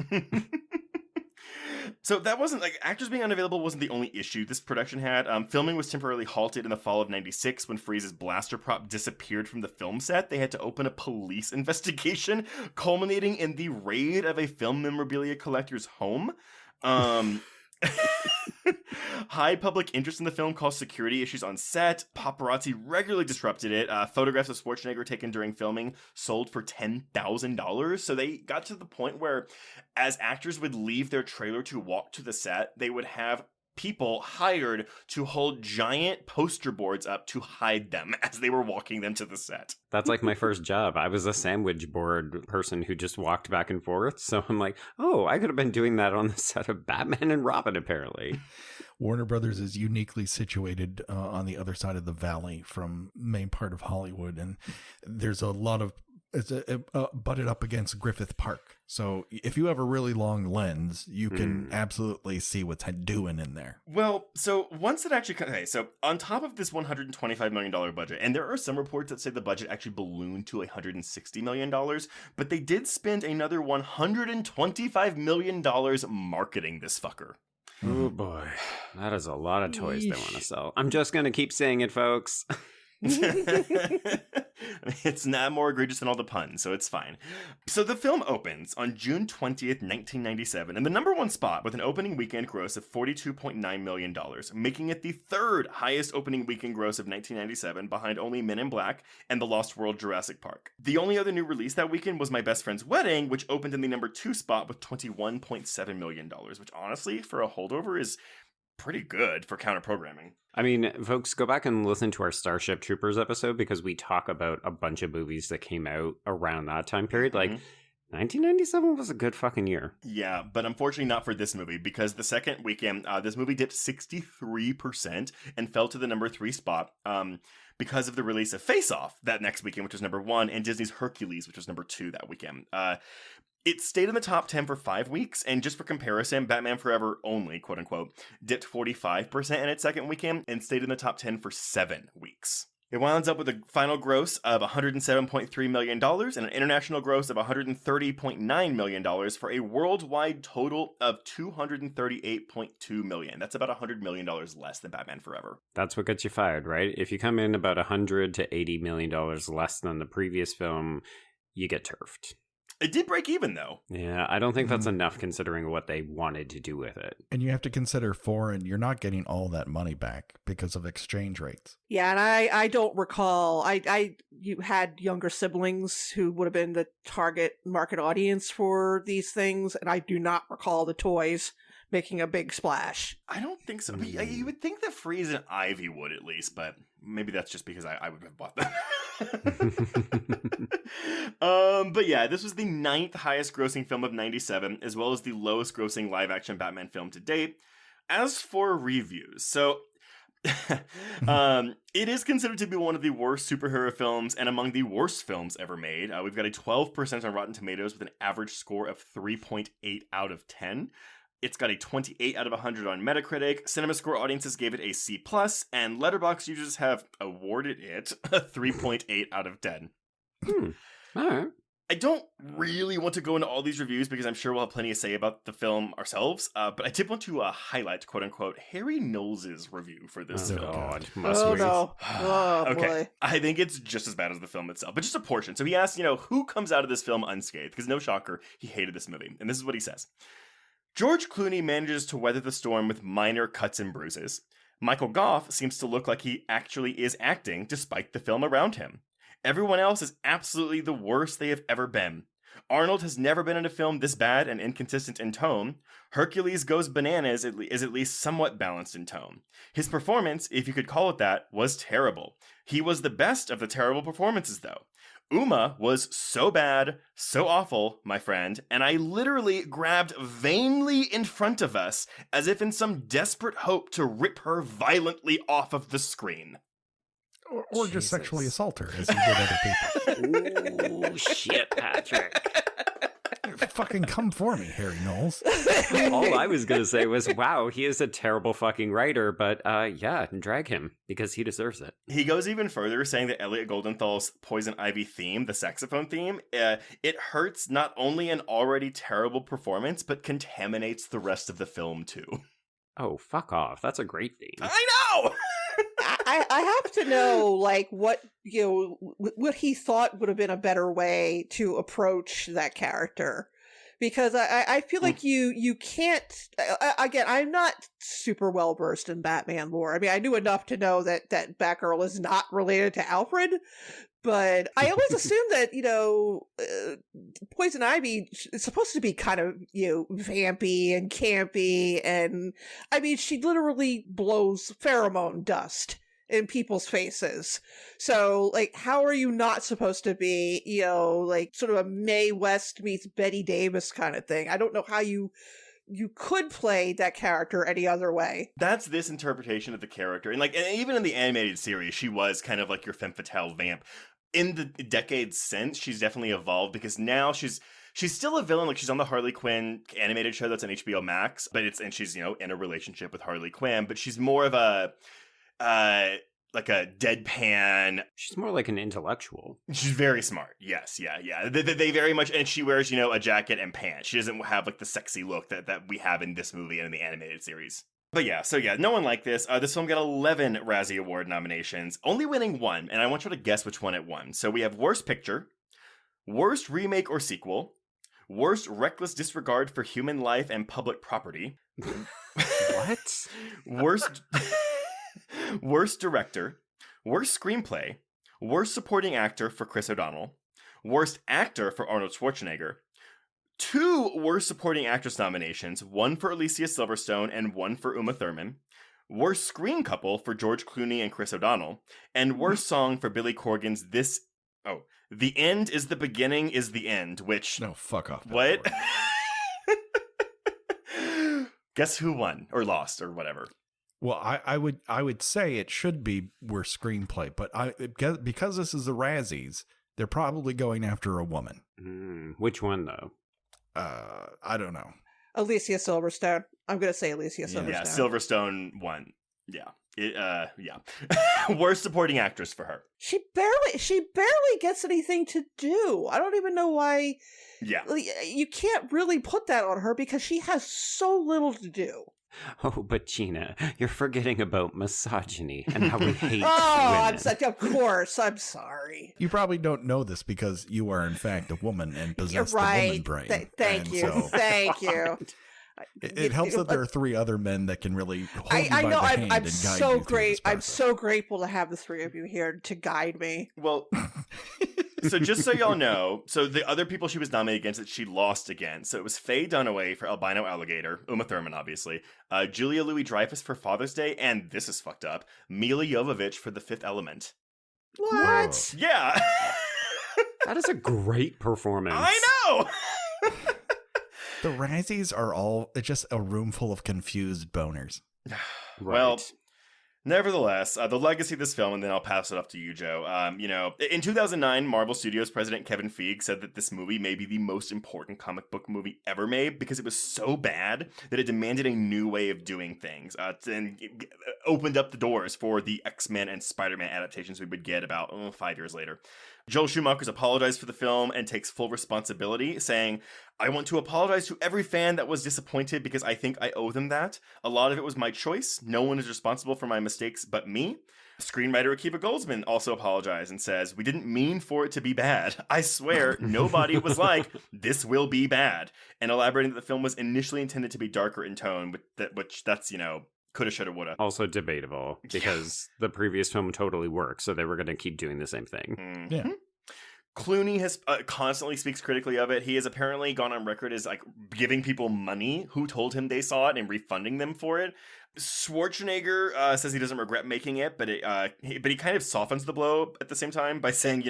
So that wasn't, actors being unavailable wasn't the only issue this production had. Filming was temporarily halted in the fall of 96 when Freeze's blaster prop disappeared from the film set. They had to open a police investigation, culminating in the raid of a film memorabilia collector's home. High public interest in the film caused security issues on set. Paparazzi regularly disrupted it. Photographs of Schwarzenegger taken during filming sold for $10,000. So they got to the point where, as actors would leave their trailer to walk to the set, they would have people hired to hold giant poster boards up to hide them as they were walking them to the set. That's like my first job. I was a sandwich board person who just walked back and forth. So I'm like, oh, I could have been doing that on the set of Batman and Robin, apparently. Warner Brothers is uniquely situated on the other side of the valley from main part of Hollywood. And there's a lot of it's butted up against Griffith Park. So if you have a really long lens, you can absolutely see what's doing in there. Well, so once it actually... Okay, so on top of this $125 million budget, and there are some reports that say the budget actually ballooned to $160 million, but they did spend another $125 million marketing this fucker. Oh boy, that is a lot of toys they want to sell. I'm just going to keep saying it, folks. It's not more egregious than all the puns, so it's fine. So the film opens on June 20th, 1997, in the number 1 spot with an opening weekend gross of $42.9 million, making it the third highest opening weekend gross of 1997, behind only Men in Black and The Lost World Jurassic Park. The only other new release that weekend was My Best Friend's Wedding, which opened in the number 2 spot with $21.7 million, which honestly, for a holdover, is pretty good for counter-programming. I mean, folks, go back and listen to our Starship Troopers episode because we talk about a bunch of movies that came out around that time period. Like, 1997 was a good fucking year. Yeah, but unfortunately not for this movie, because the second weekend, this movie dipped 63% and fell to the number 3 spot because of the release of Face Off that next weekend, which was number 1, and Disney's Hercules, which was number 2 that weekend. It stayed in the top 10 for 5 weeks, and just for comparison, Batman Forever only, quote-unquote, dipped 45% in its second weekend and stayed in the top 10 for 7 weeks. It winds up with a final gross of $107.3 million and an international gross of $130.9 million for a worldwide total of $238.2 million. That's about $100 million less than Batman Forever. That's what gets you fired, right? If you come in about $100 to $80 million less than the previous film, you get turfed. It did break even, though. Yeah, I don't think that's enough considering what they wanted to do with it. And you have to consider foreign, you're not getting all that money back because of exchange rates. Yeah, and I don't recall. You had younger siblings who would have been the target market audience for these things, and I do not recall the toys making a big splash. I don't think so. You would think that Freeze and Ivy would, at least, but maybe that's just because I would have bought them. But yeah, this was the 9th highest grossing film of 97, as well as the lowest grossing live action Batman film to date. As for reviews, so It is considered to be one of the worst superhero films and among the worst films ever made. We've got a 12% on Rotten Tomatoes with an average score of 3.8 out of 10. It's got a 28 out of 100 on Metacritic. CinemaScore audiences gave it a C+, and Letterboxd users have awarded it a 3.8 out of 10. All right. I don't really want to go into all these reviews because I'm sure we'll have plenty to say about the film ourselves, but I did want to highlight, quote-unquote, Harry Knowles' review for this film. God. Oh, no. Oh, Okay, boy. I think it's just as bad as the film itself, but just a portion. So he asked, who comes out of this film unscathed? Because no shocker, he hated this movie. And this is what he says. George Clooney manages to weather the storm with minor cuts and bruises. Michael Goff seems to look like he actually is acting despite the film around him. Everyone else is absolutely the worst they have ever been. Arnold has never been in a film this bad and inconsistent in tone. Hercules Goes Bananas is at least somewhat balanced in tone. His performance, if you could call it that, was terrible. He was the best of the terrible performances, though. Uma was so bad, so awful, my friend, and I literally grabbed vainly in front of us as if in some desperate hope to rip her violently off of the screen. Or just sexually assault her as he did other people. Oh, shit, Patrick. Fucking come for me, Harry Knowles. All I was going to say was, wow, he is a terrible fucking writer, but yeah, drag him because he deserves it. He goes even further, saying that Elliot Goldenthal's Poison Ivy theme, the saxophone theme, it hurts not only an already terrible performance, but contaminates the rest of the film too. Oh, fuck off. That's a great theme. I know! I have to know, like, what he thought would have been a better way to approach that character. Because I feel like you can't, again, I'm not super well versed in Batman lore. I mean, I knew enough to know that Batgirl is not related to Alfred, but I always assumed that, Poison Ivy is supposed to be kind of, vampy and campy, and I mean, she literally blows pheromone dust in people's faces. So, like, how are you not supposed to be, like, sort of a Mae West meets Betty Davis kind of thing? I don't know how you could play that character any other way. That's this interpretation of the character. And even in the animated series, she was kind of like your femme fatale vamp. In the decades since, she's definitely evolved because now she's still a villain. Like, she's on the Harley Quinn animated show that's on HBO Max, but she's, in a relationship with Harley Quinn, but she's more of a like a deadpan. She's more like an intellectual. She's very smart. Yes, yeah. They very much, and she wears, a jacket and pants. She doesn't have like the sexy look that we have in this movie and in the animated series. But yeah, no one liked this. This film got 11 Razzie Award nominations, only winning one, and I want you to guess which one it won. So we have Worst Picture, Worst Remake or Sequel, Worst Reckless Disregard for Human Life and Public Property. What? Worst Director, Worst Screenplay, Worst Supporting Actor for Chris O'Donnell, Worst Actor for Arnold Schwarzenegger, 2 Worst Supporting Actress nominations, one for Alicia Silverstone and one for Uma Thurman, Worst Screen Couple for George Clooney and Chris O'Donnell, and Worst Song for Billy Corgan's The End is the Beginning is the End, which... No, fuck off. What? Guess who won? Or lost, or whatever. Well, I would say it should be Worst Screenplay, but because this is the Razzies, they're probably going after a woman. Which one, though? I don't know. Alicia Silverstone. I'm going to say Alicia Silverstone. Yeah, Silverstone won. Yeah. Worst supporting actress for her. She barely gets anything to do. I don't even know why. Yeah. You can't really put that on her because she has so little to do. Oh, but Gena, you're forgetting about misogyny and how we hate women. Of course. I'm sorry. You probably don't know this because you are, in fact, a woman and possess the woman brain. Thank you. Thank you. It helps that there are 3 other men that can really hold you I by know. the hand I'm and guide so you through great. this I'm process. so grateful to have the 3 of you here to guide me. Well, so just so y'all know, so the other people she was nominated against that she lost against. So it was Faye Dunaway for Albino Alligator, Uma Thurman, obviously, Julia Louis-Dreyfus for Father's Day, and this is fucked up, Mila Jovovich for The Fifth Element. What? Whoa. Yeah. That is a great performance. I know. The Razzies are all just a room full of confused boners. Well, Nevertheless, the legacy of this film, and then I'll pass it off to you, Joe. In 2009, Marvel Studios president Kevin Feige said that this movie may be the most important comic book movie ever made because it was so bad that it demanded a new way of doing things, and opened up the doors for the X-Men and Spider-Man adaptations we would get about 5 years later. Joel Schumacher's apologized for the film and takes full responsibility, saying, "I want to apologize to every fan that was disappointed because I think I owe them that. A lot of it was my choice. No one is responsible for my mistakes but me." Screenwriter Akiva Goldsman also apologized and says, "We didn't mean for it to be bad. I swear, nobody was like, this will be bad." And elaborating that the film was initially intended to be darker in tone, which that's, coulda, shoulda, woulda. Also debatable, because the previous film totally worked, so they were going to keep doing the same thing. Mm-hmm. Yeah. Clooney has constantly speaks critically of it. He has apparently gone on record as giving people money who told him they saw it and refunding them for it. Schwarzenegger says he doesn't regret making it, but he kind of softens the blow at the same time by saying,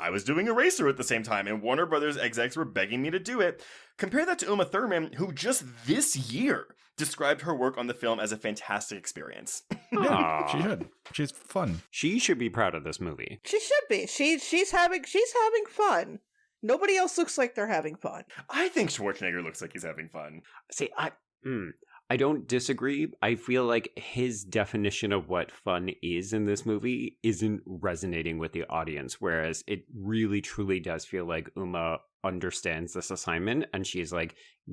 I was doing Eraser at the same time, and Warner Brothers execs were begging me to do it. Compare that to Uma Thurman, who just this year described her work on the film as a fantastic experience. Yeah, she should. She's fun. She should be proud of this movie. She should be. She's having fun. Nobody else looks like they're having fun. I think Schwarzenegger looks like he's having fun. See, I don't disagree. I feel like his definition of what fun is in this movie isn't resonating with the audience, whereas it really truly does feel like Uma understands this assignment and she's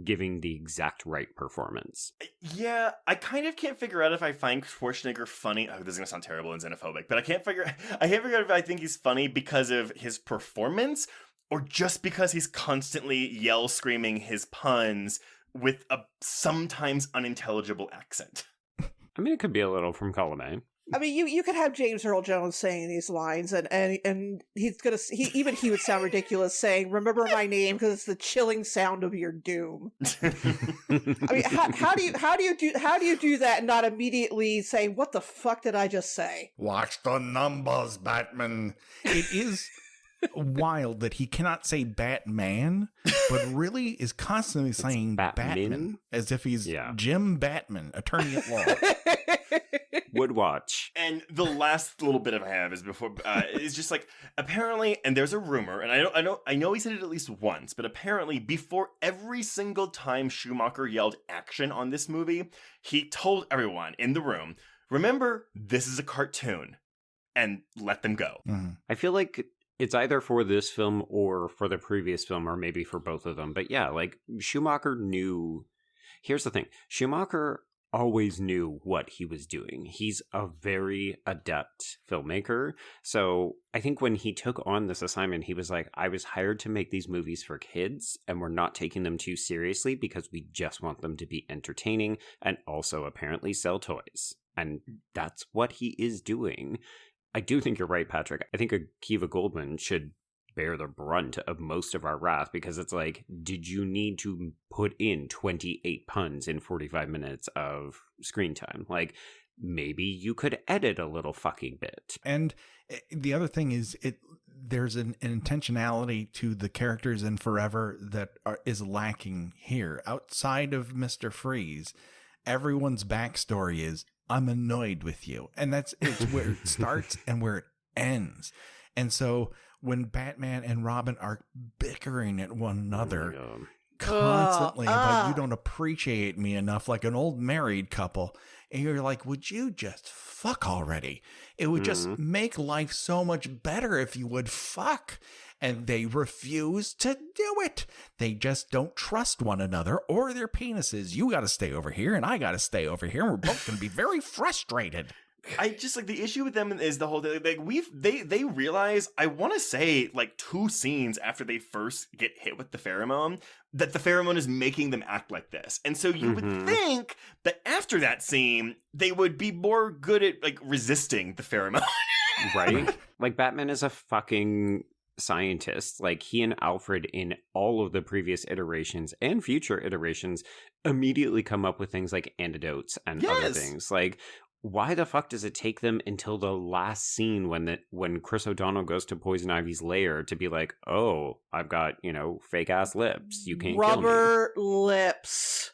giving the exact right performance. Yeah, I kind of can't figure out if I find Schwarzenegger funny. Oh, this is gonna sound terrible and xenophobic, but I can't figure out if I think he's funny because of his performance or just because he's constantly yell screaming his puns with a sometimes unintelligible accent. I mean, it could be a little from column A. I mean, you could have James Earl Jones saying these lines, and he would sound ridiculous saying, "Remember my name," because it's the chilling sound of your doom. I mean, how do you do that and not immediately say, "What the fuck did I just say?" Watch the numbers, Batman. It is wild that he cannot say Batman, but really is constantly saying Batman as if he's Jim Batman, attorney at law. Would watch. And the last little bit I have is before is just apparently, and there's a rumor, and I know he said it at least once, but apparently before every single time Schumacher yelled action on this movie, he told everyone in the room, "Remember, this is a cartoon," and let them go. Mm-hmm. I feel like it's either for this film or for the previous film, or maybe for both of them. But yeah, Schumacher knew. Here's the thing. Schumacher always knew what he was doing. He's a very adept filmmaker. So I think when he took on this assignment, he was like, I was hired to make these movies for kids, and we're not taking them too seriously because we just want them to be entertaining and also apparently sell toys. And that's what he is doing. I do think you're right, Patrick. I think Akiva Goldman should bear the brunt of most of our wrath because it's did you need to put in 28 puns in 45 minutes of screen time? Maybe you could edit a little fucking bit. And the other thing is there's an intentionality to the characters in Forever that is lacking here. Outside of Mr. Freeze, everyone's backstory is, I'm annoyed with you. And it's where it starts and where it ends. And so when Batman and Robin are bickering at one another constantly about you don't appreciate me enough, like an old married couple, and you're like, would you just fuck already? It would just make life so much better if you would fuck. And they refuse to do it. They just don't trust one another or their penises. You got to stay over here and I got to stay over here. And we're both going to be very frustrated. I just the issue with them is the whole thing. They realize, I want to say 2 scenes after they first get hit with the pheromone, that the pheromone is making them act like this. And so you would think that after that scene, they would be more good at resisting the pheromone. Right? Batman is a fucking scientist. He and Alfred in all of the previous iterations and future iterations immediately come up with things like antidotes and other things. Why the fuck does it take them until the last scene when Chris O'Donnell goes to Poison Ivy's lair to be like, oh, I've got, fake ass lips. You can't kill me. Rubber lips.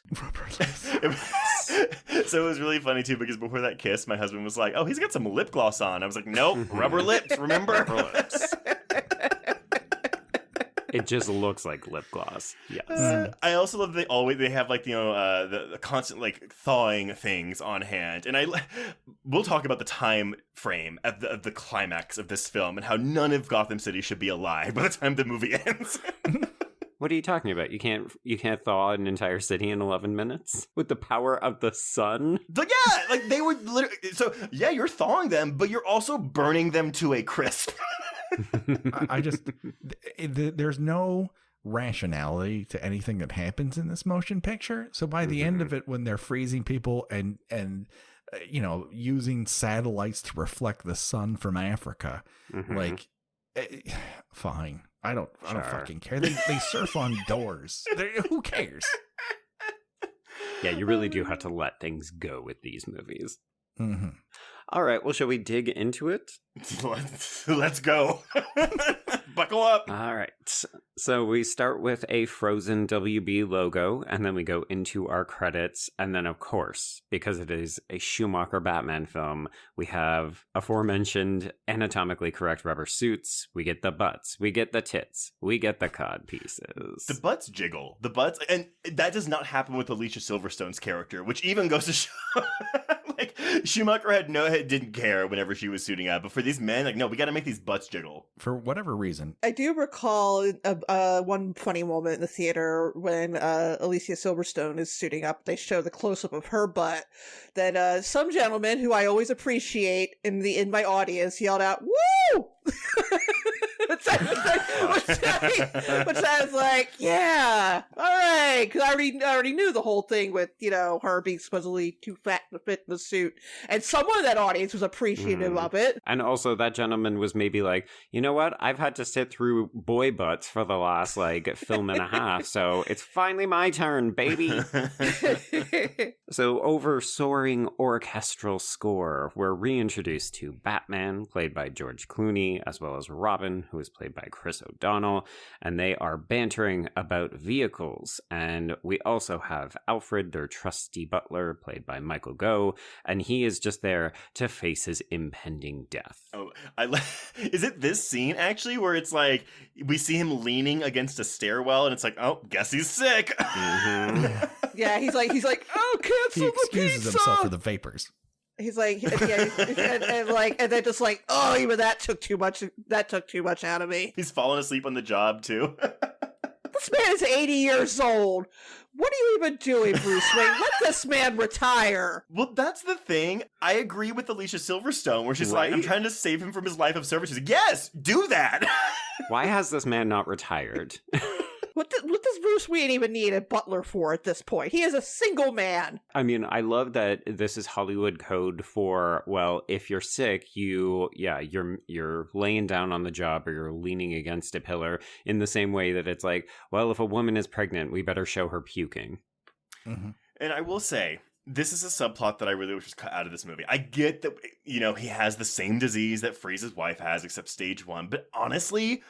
So it was really funny too, because before that kiss, my husband was like, "Oh, he's got some lip gloss on." I was like, "Nope, rubber lips. Remember, Rubber lips." It just looks like lip gloss. Yes. I also love that they have like the constant like thawing things on hand, and we'll talk about the time frame of the climax of this film and how none of Gotham City should be alive by the time the movie ends. What are you talking about? You can't thaw an entire city in 11 minutes with the power of the sun? But yeah, like they were literally. So yeah, you're thawing them, but you're also burning them to a crisp. I just there's no rationality to anything that happens in this motion picture. So by the end of it, when they're freezing people and using satellites to reflect the sun from Africa, like fine. I don't fucking care. They surf on doors. Who cares? Yeah, you really do have to let things go with these movies. Mm-hmm. All right, well, shall we dig into it? Let's go. Buckle up. All right. So we start with a Frozen WB logo, and then we go into our credits. And then, of course, because it is a Schumacher Batman film, we have aforementioned anatomically correct rubber suits. We get the butts. We get the tits. We get the cod pieces. The butts jiggle. The butts. And that does not happen with Alicia Silverstone's character, which even goes to show... Like, Schumacher didn't care whenever she was suiting up. But for these men, like, no, we got to make these butts jiggle. For whatever reason. I do recall one funny moment in the theater when Alicia Silverstone is suiting up. They show the close-up of her butt. That some gentleman, who I always appreciate in my audience, yelled out, "Woo!" which I was like, yeah, all right, because I already knew the whole thing with her being supposedly too fat to fit in the suit, and someone in that audience was appreciative of it. And also, that gentleman was maybe like, you know what? I've had to sit through boy butts for the last film and a half, so it's finally my turn, baby. So, over soaring orchestral score, we're reintroduced to Batman, played by George Clooney, as well as Robin, who is played by Chris O'Donnell, and they are bantering about vehicles. And we also have Alfred, their trusty butler, played by Michael Gough, and he is just there to face his impending death. Oh, is it this scene actually where it's like we see him leaning against a stairwell, and it's like, oh, guess he's sick. Yeah, he's like, oh, cancel He the pizza. excuses himself for the vapors. He's like, yeah, and then just like, oh, even that took too much. That took too much out of me. He's fallen asleep on the job too. This man is 80 years old. What are you even doing, Bruce Wayne? Let this man retire. Well, that's the thing. I agree with Alicia Silverstone, where she's like, I'm trying to save him from his life of service. She's like, yes, do that. Why has this man not retired? What does Bruce Wayne even need a butler for at this point? He is a single man. I mean, I love that this is Hollywood code for, well, if you're sick, you're laying down on the job or you're leaning against a pillar, in the same way that it's like, well, if a woman is pregnant, we better show her puking. Mm-hmm. And I will say, this is a subplot that I really wish was cut out of this movie. I get that, he has the same disease that Freeze's wife has, except stage 1. But honestly,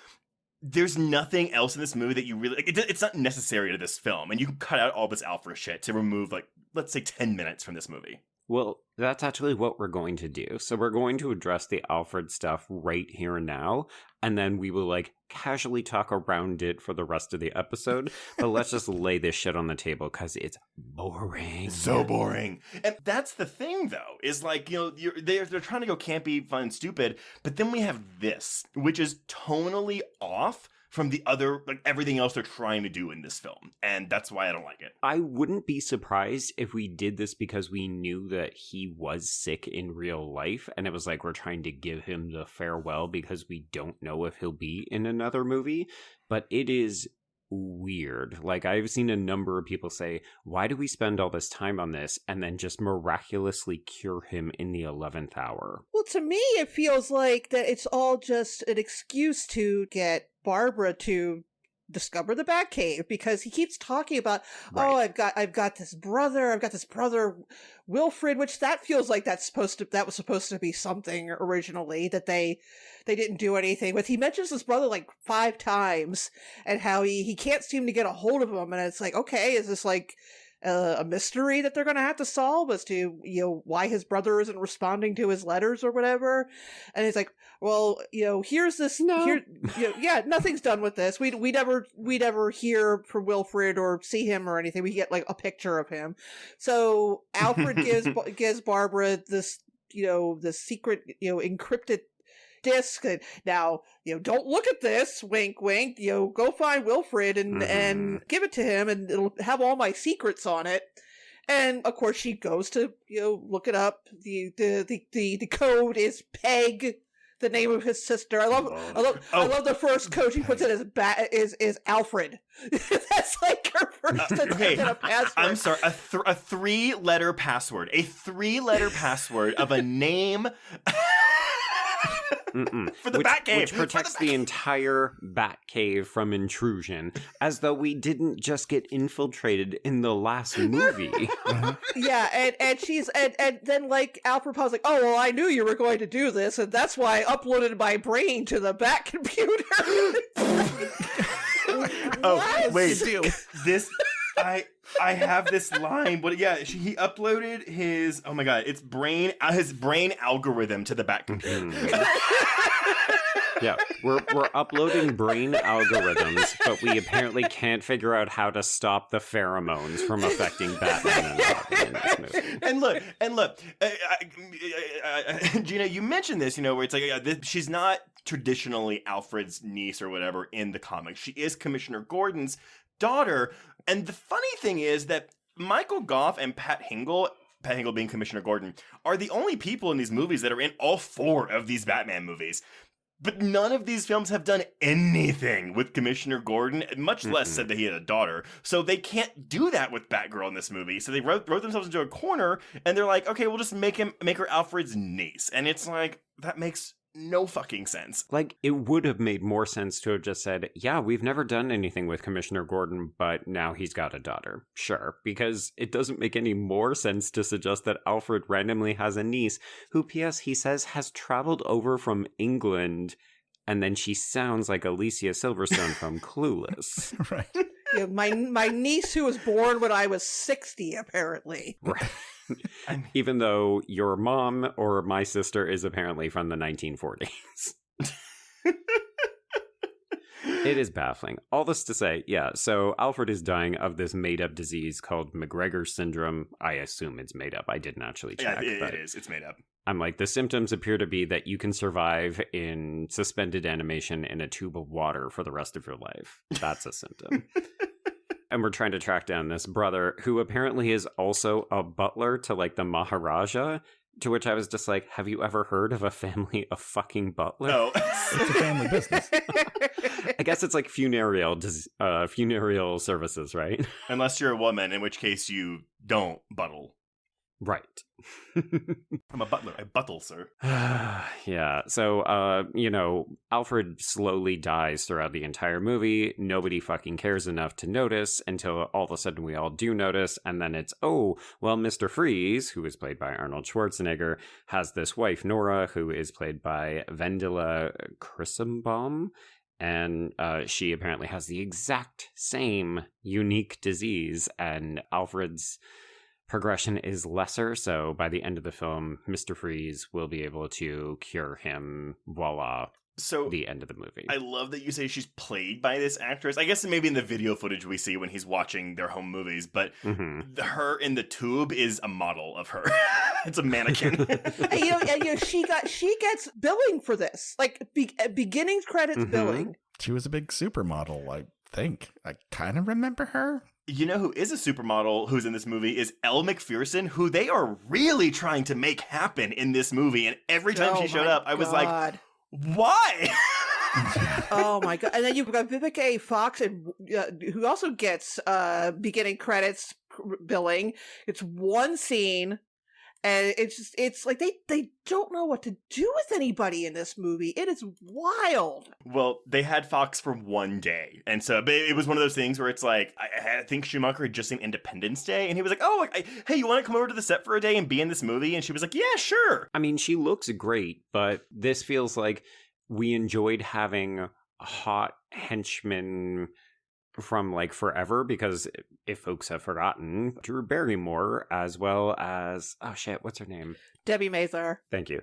there's nothing else in this movie that you really... it's not necessary to this film. And you can cut out all this Alfred shit to remove, let's say 10 minutes from this movie. Well, that's actually what we're going to do. So we're going to address the Alfred stuff right here and now, and then we will casually talk around it for the rest of the episode. But let's just lay this shit on the table because it's boring. So boring. And that's the thing, though, is they're trying to go campy, fun, stupid, but then we have this, which is tonally off from the other, everything else they're trying to do in this film. And that's why I don't like it. I wouldn't be surprised if we did this because we knew that he was sick in real life. And it was we're trying to give him the farewell because we don't know if he'll be in another movie. But it is weird. I've seen a number of people say, why do we spend all this time on this and then just miraculously cure him in the 11th hour? Well, to me, it feels like that it's all just an excuse to get Barbara to discover the Batcave, because he keeps talking about, right. Oh, I've got this brother Wilfred, which that feels like that was supposed to be something originally that they didn't do anything with. He mentions this brother 5 times and how he can't seem to get a hold of him, and it's okay, is this a mystery that they're going to have to solve as to, why his brother isn't responding to his letters or whatever. And he's like, well, here's this. No. Nothing's done with this. We never hear from Wilfred or see him or anything. We get like a picture of him. So Alfred gives Barbara this, the secret, encrypted disc. Now, don't look at this, wink wink, go find Wilfred and give it to him, and it'll have all my secrets on it. And of course she goes to look it up. The code is Peg, the name of his sister. I love the first code she puts in is Alfred. That's like her first attempt at a password. I'm sorry, a 3-letter password. A 3-letter password of a name for the Batcave. Which protects the entire Batcave from intrusion, as though we didn't just get infiltrated in the last movie. Yeah, and she's and then like Alfred Paul's like, oh well, I knew you were going to do this, and that's why I uploaded my brain to the Bat computer. Oh wait, this I have this line, but yeah, he uploaded his, oh my god, it's his brain algorithm to the Bat computer. Yeah, we're uploading brain algorithms, but we apparently can't figure out how to stop the pheromones from affecting Batman and Robin in this movie. And look, Gina, you mentioned this, where it's like she's not traditionally Alfred's niece or whatever in the comics. She is Commissioner Gordon's daughter, and the funny thing is that Michael Goff and Pat Hingle being Commissioner Gordon, are the only people in these movies that are in all 4 of these Batman movies. But none of these films have done anything with Commissioner Gordon, much less said that he had a daughter. So they can't do that with Batgirl in this movie. So they wrote themselves into a corner, and they're like, okay, we'll just make her Alfred's niece. And it's like, that makes no fucking sense. Like, it would have made more sense to have just said, yeah, we've never done anything with Commissioner Gordon, but now he's got a daughter. Sure, because it doesn't make any more sense to suggest that Alfred randomly has a niece who, P.S., he says has traveled over from England, and then she sounds like Alicia Silverstone from Clueless. Right. Yeah, my niece who was born when I was 60, apparently. Right. Even though your mom or my sister is apparently from the 1940s. It is baffling. All this to say, yeah, so Alfred is dying of this made-up disease called McGregor syndrome. I assume it's made up. I didn't actually check. Yeah, it is. It's made up. I'm like, the symptoms appear to be that you can survive in suspended animation in a tube of water for the rest of your life. That's a symptom. And we're trying to track down this brother who apparently is also a butler to like the Maharaja, to which I was just like, have you ever heard of a family of fucking butlers? No. It's a family business. I guess it's like funereal services, right? Unless you're a woman, in which case you don't buttle. Right. I'm a butler. I buttle, sir. Yeah. So, Alfred slowly dies throughout the entire movie. Nobody fucking cares enough to notice until all of a sudden we all do notice. And then it's, oh, well, Mr. Freeze, who is played by Arnold Schwarzenegger, has this wife, Nora, who is played by Vendela Crissenbaum. And she apparently has the exact same unique disease. And Alfred's progression is lesser, so by the end of the film, Mr. Freeze will be able to cure him. Voila. So the end of the movie. I love that you say she's played by this actress. I guess maybe in the video footage we see when he's watching their home movies, but her in the tube is a model of her. It's a mannequin. She gets billing for this, like beginning credits billing. She was a big supermodel, I think. I kind of remember her. You know who is a supermodel who's in this movie is Elle Macpherson, who they are really trying to make happen in this movie. And every time she showed up, I was like, why? Oh my god! And then you've got Vivica A. Fox, who also gets beginning credits billing. It's one scene, and it's like they don't know what to do with anybody in this movie. It is wild. Well, they had Fox for one day, and so it was one of those things where it's like I think Schumacher had just seen Independence Day, and he was like, "Oh, hey, you want to come over to the set for a day and be in this movie?" And she was like, "Yeah, sure." I mean, she looks great, but this feels like we enjoyed having hot henchmen from like forever, because if folks have forgotten, Drew Barrymore, as well as, oh shit, what's her name? Debbie Mazar. Thank you.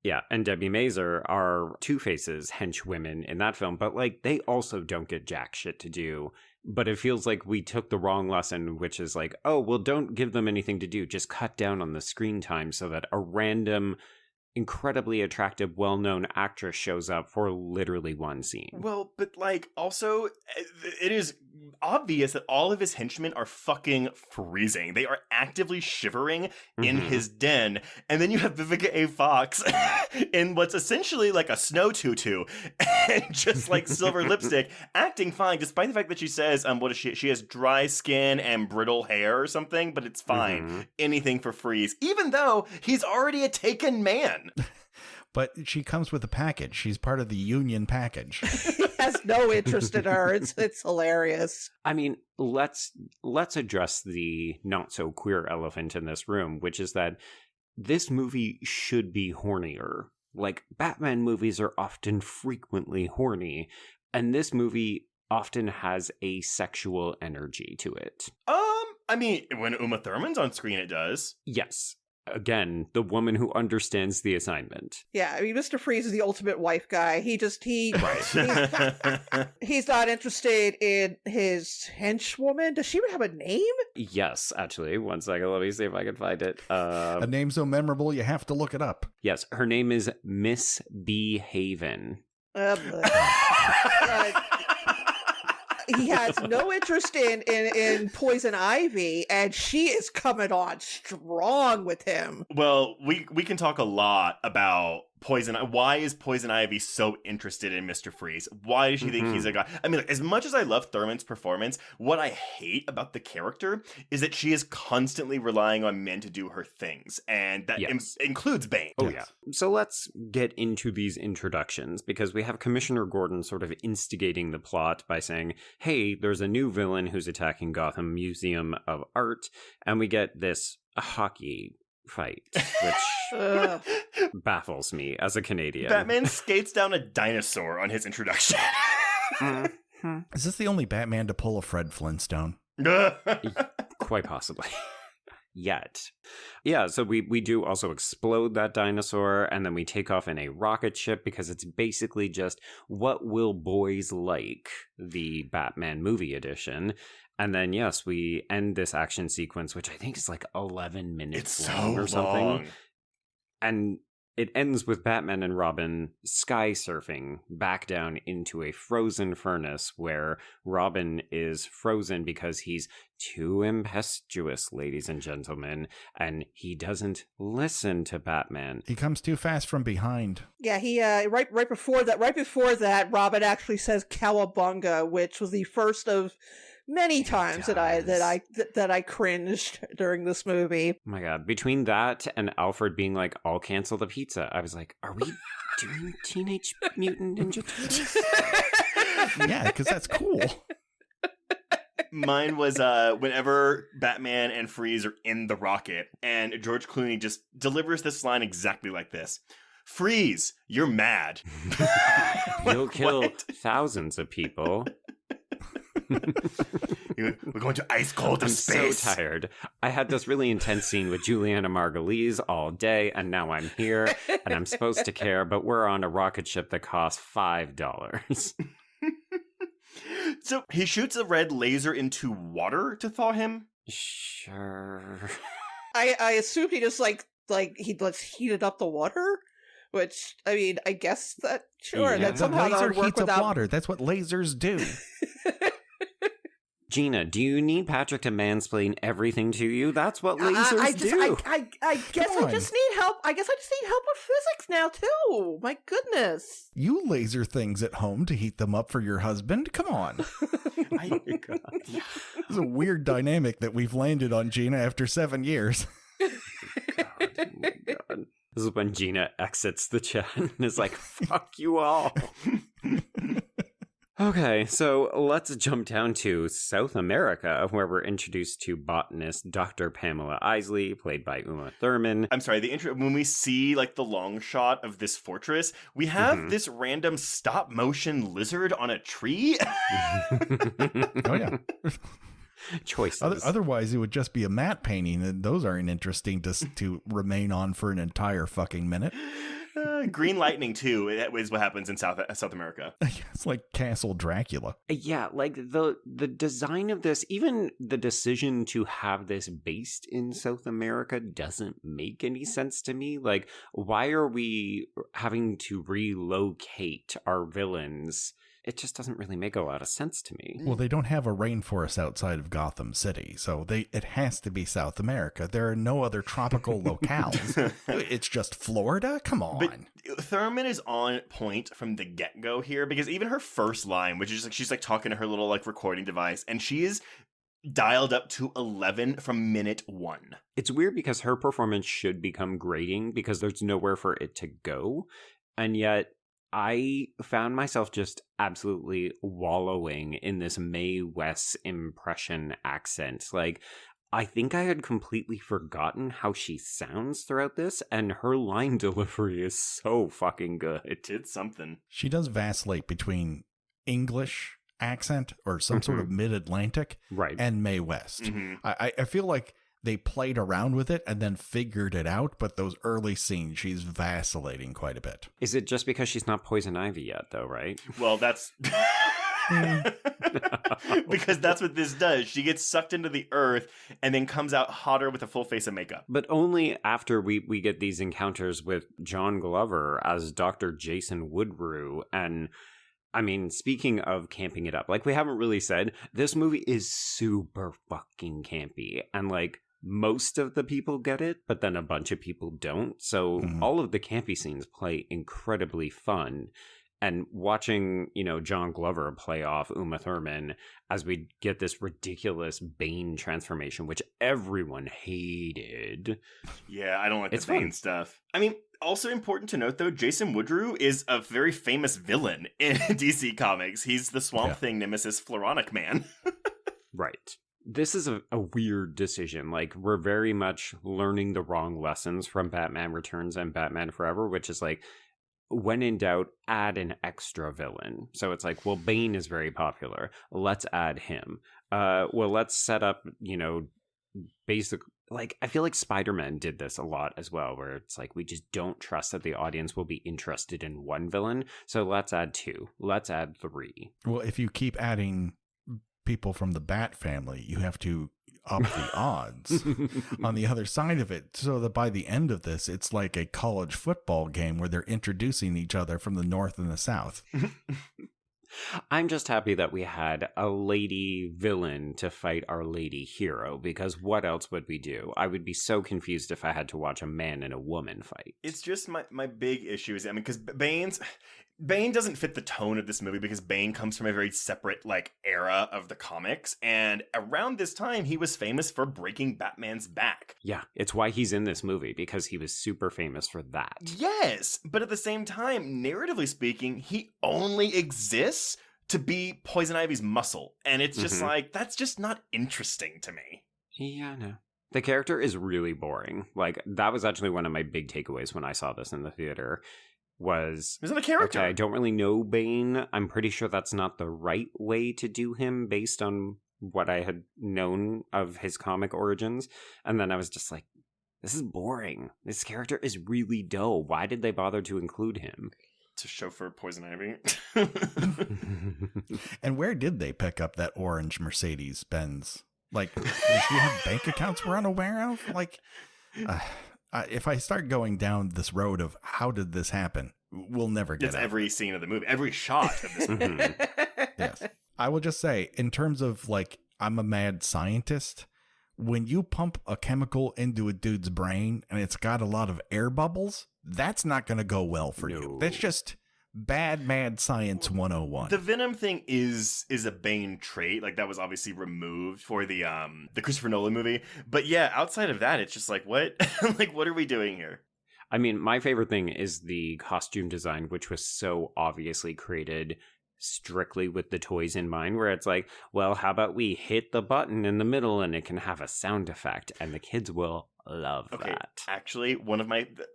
Yeah, and Debbie Mazar are Two-Face's henchwomen in that film, but like they also don't get jack shit to do. But it feels like we took the wrong lesson, which is like, oh, well, don't give them anything to do. Just cut down on the screen time so that a random, incredibly attractive, well-known actress shows up for literally one scene. Well, but like also it is obvious that all of his henchmen are fucking freezing. They are actively shivering in his den. And then you have Vivica A. Fox in what's essentially like a snow tutu and just like silver lipstick, acting fine, despite the fact that she says, what is she? She has dry skin and brittle hair or something, but it's fine. Anything for Freeze, even though he's already a taken man. But she comes with a package. She's part of the union package. He has no interest in her. It's hilarious. I mean, let's address the not so queer elephant in this room, which is that this movie should be hornier. Like, Batman movies are often frequently horny, and this movie often has a sexual energy to it. I mean, when Uma Thurman's on screen, it does. Yes. Again, the woman who understands the assignment. Yeah, I mean, Mr. Freeze is the ultimate wife guy. Right. He's not interested in his henchwoman. Does she even have a name? Yes, actually. One second, let me see if I can find it. A name so memorable, you have to look it up. Yes, her name is Miss B. Haven. He has no interest in Poison Ivy, and she is coming on strong with him. Well, we can talk a lot about Poison. Why is Poison Ivy so interested in Mr. Freeze? Why does she think he's a guy? I mean, like, as much as I love Thurman's performance, what I hate about the character is that she is constantly relying on men to do her things, and that includes Bane. Oh, yeah. So let's get into these introductions, because we have Commissioner Gordon sort of instigating the plot by saying, hey, there's a new villain who's attacking Gotham Museum of Art, and we get this hockey fight, which baffles me as a Canadian. Batman skates down a dinosaur on his introduction. Is this the only Batman to pull a Fred Flintstone? Quite possibly. Yet. Yeah, so we do also explode that dinosaur, and then we take off in a rocket ship, because it's basically just what will boys like, the Batman movie edition. And then, yes, we end this action sequence, which I think is like 11 minutes long or something. Long. And it ends with Batman and Robin sky surfing back down into a frozen furnace where Robin is frozen because he's too impetuous, ladies and gentlemen, and he doesn't listen to Batman. He comes too fast from behind. Yeah, he right before that, Robin actually says "cowabunga," which was the first of many times that I cringed during this movie. Oh my god, between that and Alfred being like, I'll cancel the pizza, I was like, are we doing Teenage Mutant Ninja Turtles? Yeah, because that's cool. Mine was whenever Batman and Freeze are in the rocket, and George Clooney just delivers this line exactly like this. Freeze, you're mad. You'll kill thousands of people. We're going to ice cold to space. I'm so tired. I had this really intense scene with Juliana Margulies all day, and now I'm here, and I'm supposed to care, but we're on a rocket ship that costs $5. So he shoots a red laser into water to thaw him? Sure. I assumed he just let's heated up the water, which, I mean, I guess that, sure, Yeah. that somehow that laser would work heats up without water. That's what lasers do. Gina, do you need Patrick to mansplain everything to you? That's what lasers do. I guess I just need help. I guess I just need help with physics now, too. My goodness. You laser things at home to heat them up for your husband? Come on. It's a weird dynamic that we've landed on, Gina, after 7 years. Oh my god. This is when Gina exits the chat and is like, fuck you all. Okay, so let's jump down to South America, where we're introduced to botanist Dr. Pamela Isley, played by Uma Thurman. I'm sorry, when we see like the long shot of this fortress, we have this random stop motion lizard on a tree. Oh yeah. Choices. Otherwise, it would just be a matte painting, and those aren't interesting to remain on for an entire fucking minute. Green lightning too is what happens in South America. It's like Castle Dracula. Yeah, like the design of this, even the decision to have this based in South America doesn't make any sense to me. Like, why are we having to relocate our villains? It just doesn't really make a lot of sense to me. Well, they don't have a rainforest outside of Gotham City, so it has to be South America. There are no other tropical locales. It's just Florida? Come on. But Thurman is on point from the get-go here, because even her first line, which is like she's like talking to her little like recording device, and she is dialed up to 11 from minute 1. It's weird because her performance should become grating because there's nowhere for it to go, and yet I found myself just absolutely wallowing in this Mae West impression accent. Like, I think I had completely forgotten how she sounds throughout this, and her line delivery is so fucking good. It's something. She does vacillate between English accent or some sort of mid-Atlantic and Mae West. I feel like they played around with it and then figured it out, but those early scenes, she's vacillating quite a bit. Is it just because she's not Poison Ivy yet, though, right? Well, that's... because that's what this does. She gets sucked into the earth and then comes out hotter with a full face of makeup. But only after we get these encounters with John Glover as Dr. Jason Woodrue. And I mean, speaking of camping it up, like we haven't really said, this movie is super fucking campy. And like, most of the people get it, but then a bunch of people don't. So all of the campy scenes play incredibly fun. And watching, John Glover play off Uma Thurman as we get this ridiculous Bane transformation, which everyone hated. Yeah, I don't like it's the Bane fun stuff. I mean, also important to note, though, Jason Woodrue is a very famous villain in DC Comics. He's the Swamp Thing nemesis Floronic Man. Right. This is a weird decision. Like, we're very much learning the wrong lessons from Batman Returns and Batman Forever, which is like, when in doubt, add an extra villain. So it's like, well, Bane is very popular. Let's add him. Well, let's set up, basic. Like, I feel like Spider-Man did this a lot as well, where it's like, we just don't trust that the audience will be interested in one villain. So let's add 2. Let's add 3. Well, if you keep adding people from the Bat family, you have to up the odds on the other side of it, so that by the end of this, it's like a college football game where they're introducing each other from the North and the South. I'm just happy that we had a lady villain to fight our lady hero, because what else would we do? I would be so confused if I had to watch a man and a woman fight. It's just my big issue is, I mean, because Bane doesn't fit the tone of this movie, because Bane comes from a very separate, like, era of the comics, and around this time, he was famous for breaking Batman's back. Yeah, it's why he's in this movie, because he was super famous for that. Yes, but at the same time, narratively speaking, he only exists to be Poison Ivy's muscle, and it's just like, that's just not interesting to me. Yeah, no. The character is really boring. Like, that was actually one of my big takeaways when I saw this in the theater. Isn't a character. Okay, I don't really know Bane. I'm pretty sure that's not the right way to do him based on what I had known of his comic origins. And then I was just like, this is boring. This character is really dull. Why did they bother to include him? To chauffeur Poison Ivy. And where did they pick up that orange Mercedes Benz? Like, does she have bank accounts we're unaware of? Like, if I start going down this road of how did this happen, we'll never get it. It's every scene of the movie, every shot of this movie. Yes. I will just say, in terms of, like, I'm a mad scientist, when you pump a chemical into a dude's brain and it's got a lot of air bubbles, that's not going to go well for you. That's just bad mad science 101. The Venom thing is a Bane trait. Like, that was obviously removed for the Christopher Nolan movie. But yeah, outside of that, it's just like, what? Like, what are we doing here? I mean, my favorite thing is the costume design, which was so obviously created strictly with the toys in mind, where it's like, well, how about we hit the button in the middle and it can have a sound effect, and the kids will love that. Actually,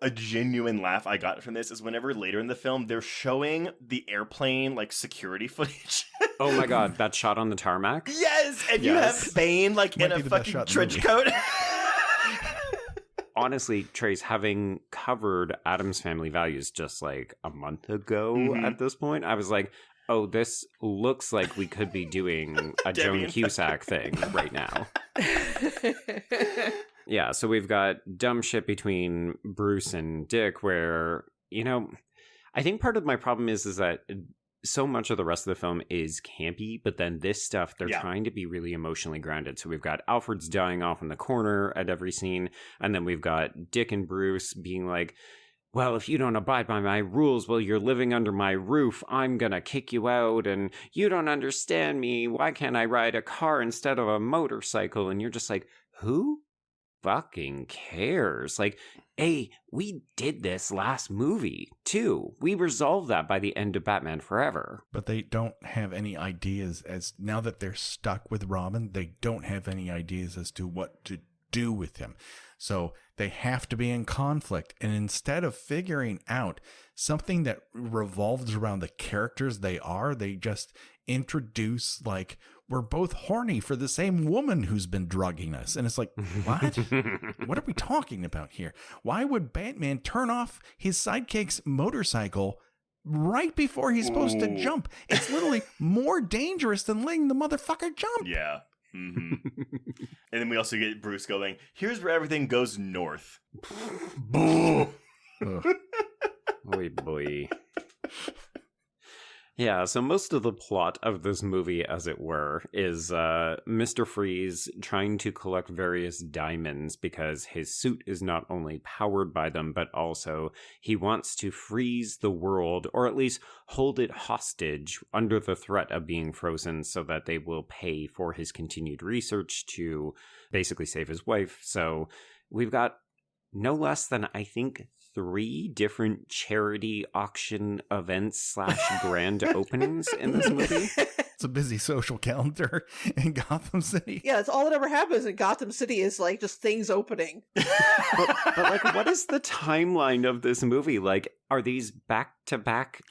a genuine laugh I got from this is whenever later in the film they're showing the airplane like security footage. Oh my god, that shot on the tarmac? Yes, and you have Bane like in a fucking trench coat. Honestly, Trace, having covered Addams Family Values just like a month ago at this point, I was like, oh, this looks like we could be doing a Joan Cusack thing right now. Yeah, so we've got dumb shit between Bruce and Dick where, you know, I think part of my problem is that so much of the rest of the film is campy, but then this stuff, they're trying to be really emotionally grounded. So we've got Alfred's dying off in the corner at every scene, and then we've got Dick and Bruce being like, well, if you don't abide by my rules, well, you're living under my roof, I'm gonna kick you out, and you don't understand me, why can't I ride a car instead of a motorcycle? And you're just like, who fucking cares? Like, hey, we did this last movie too. We resolved that by the end of Batman Forever. But they don't have any ideas as now that they're stuck with Robin, they don't have any ideas as to what to do with him. So they have to be in conflict. And instead of figuring out something that revolves around the characters they just introduce like, we're both horny for the same woman who's been drugging us. And it's like, what? What are we talking about here? Why would Batman turn off his sidekick's motorcycle right before he's supposed to jump? It's literally more dangerous than letting the motherfucker jump. Yeah. Mm-hmm. And then we also get Bruce going, here's where everything goes north. Boo! Oy boy. Yeah, so most of the plot of this movie, as it were, is Mr. Freeze trying to collect various diamonds because his suit is not only powered by them, but also he wants to freeze the world, or at least hold it hostage under the threat of being frozen so that they will pay for his continued research to basically save his wife. So we've got no less than, I think, 3 different charity auction events / grand openings in this movie. It's a busy social calendar in Gotham City. Yeah, that's all that ever happens in Gotham City is like just things opening. but like, what is the timeline of this movie? Like, are these back-to-back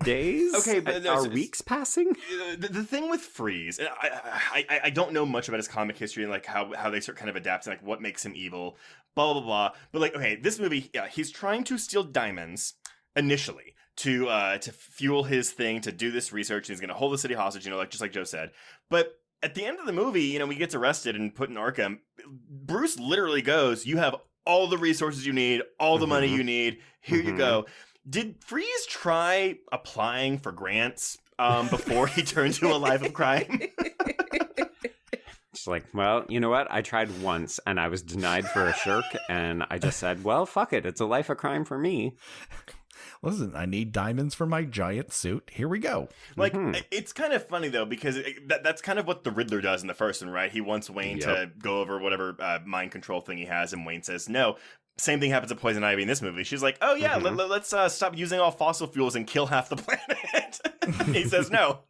days? Okay, but are weeks passing? The thing with Freeze, and I don't know much about his comic history and like how they sort kind of adapt and like what makes him evil, blah blah blah. But like, okay, this movie, yeah, he's trying to steal diamonds initially to fuel his thing to do this research. And he's going to hold the city hostage, you know, like just like Joe said. But at the end of the movie, you know, when he gets arrested and put in Arkham, Bruce literally goes, "You have all the resources you need, all the money you need. Here you go." Did Freeze try applying for grants before he turned to a life of crime? It's like, well, you know what? I tried once and I was denied for a shirk, and I just said, well, fuck it. It's a life of crime for me. Listen, I need diamonds for my giant suit. Here we go. Like, it's kind of funny, though, because that's kind of what the Riddler does in the first one, right? He wants Wayne to go over whatever mind control thing he has, and Wayne says no. Same thing happens to Poison Ivy in this movie. She's like, oh, yeah, let's stop using all fossil fuels and kill half the planet. He says no.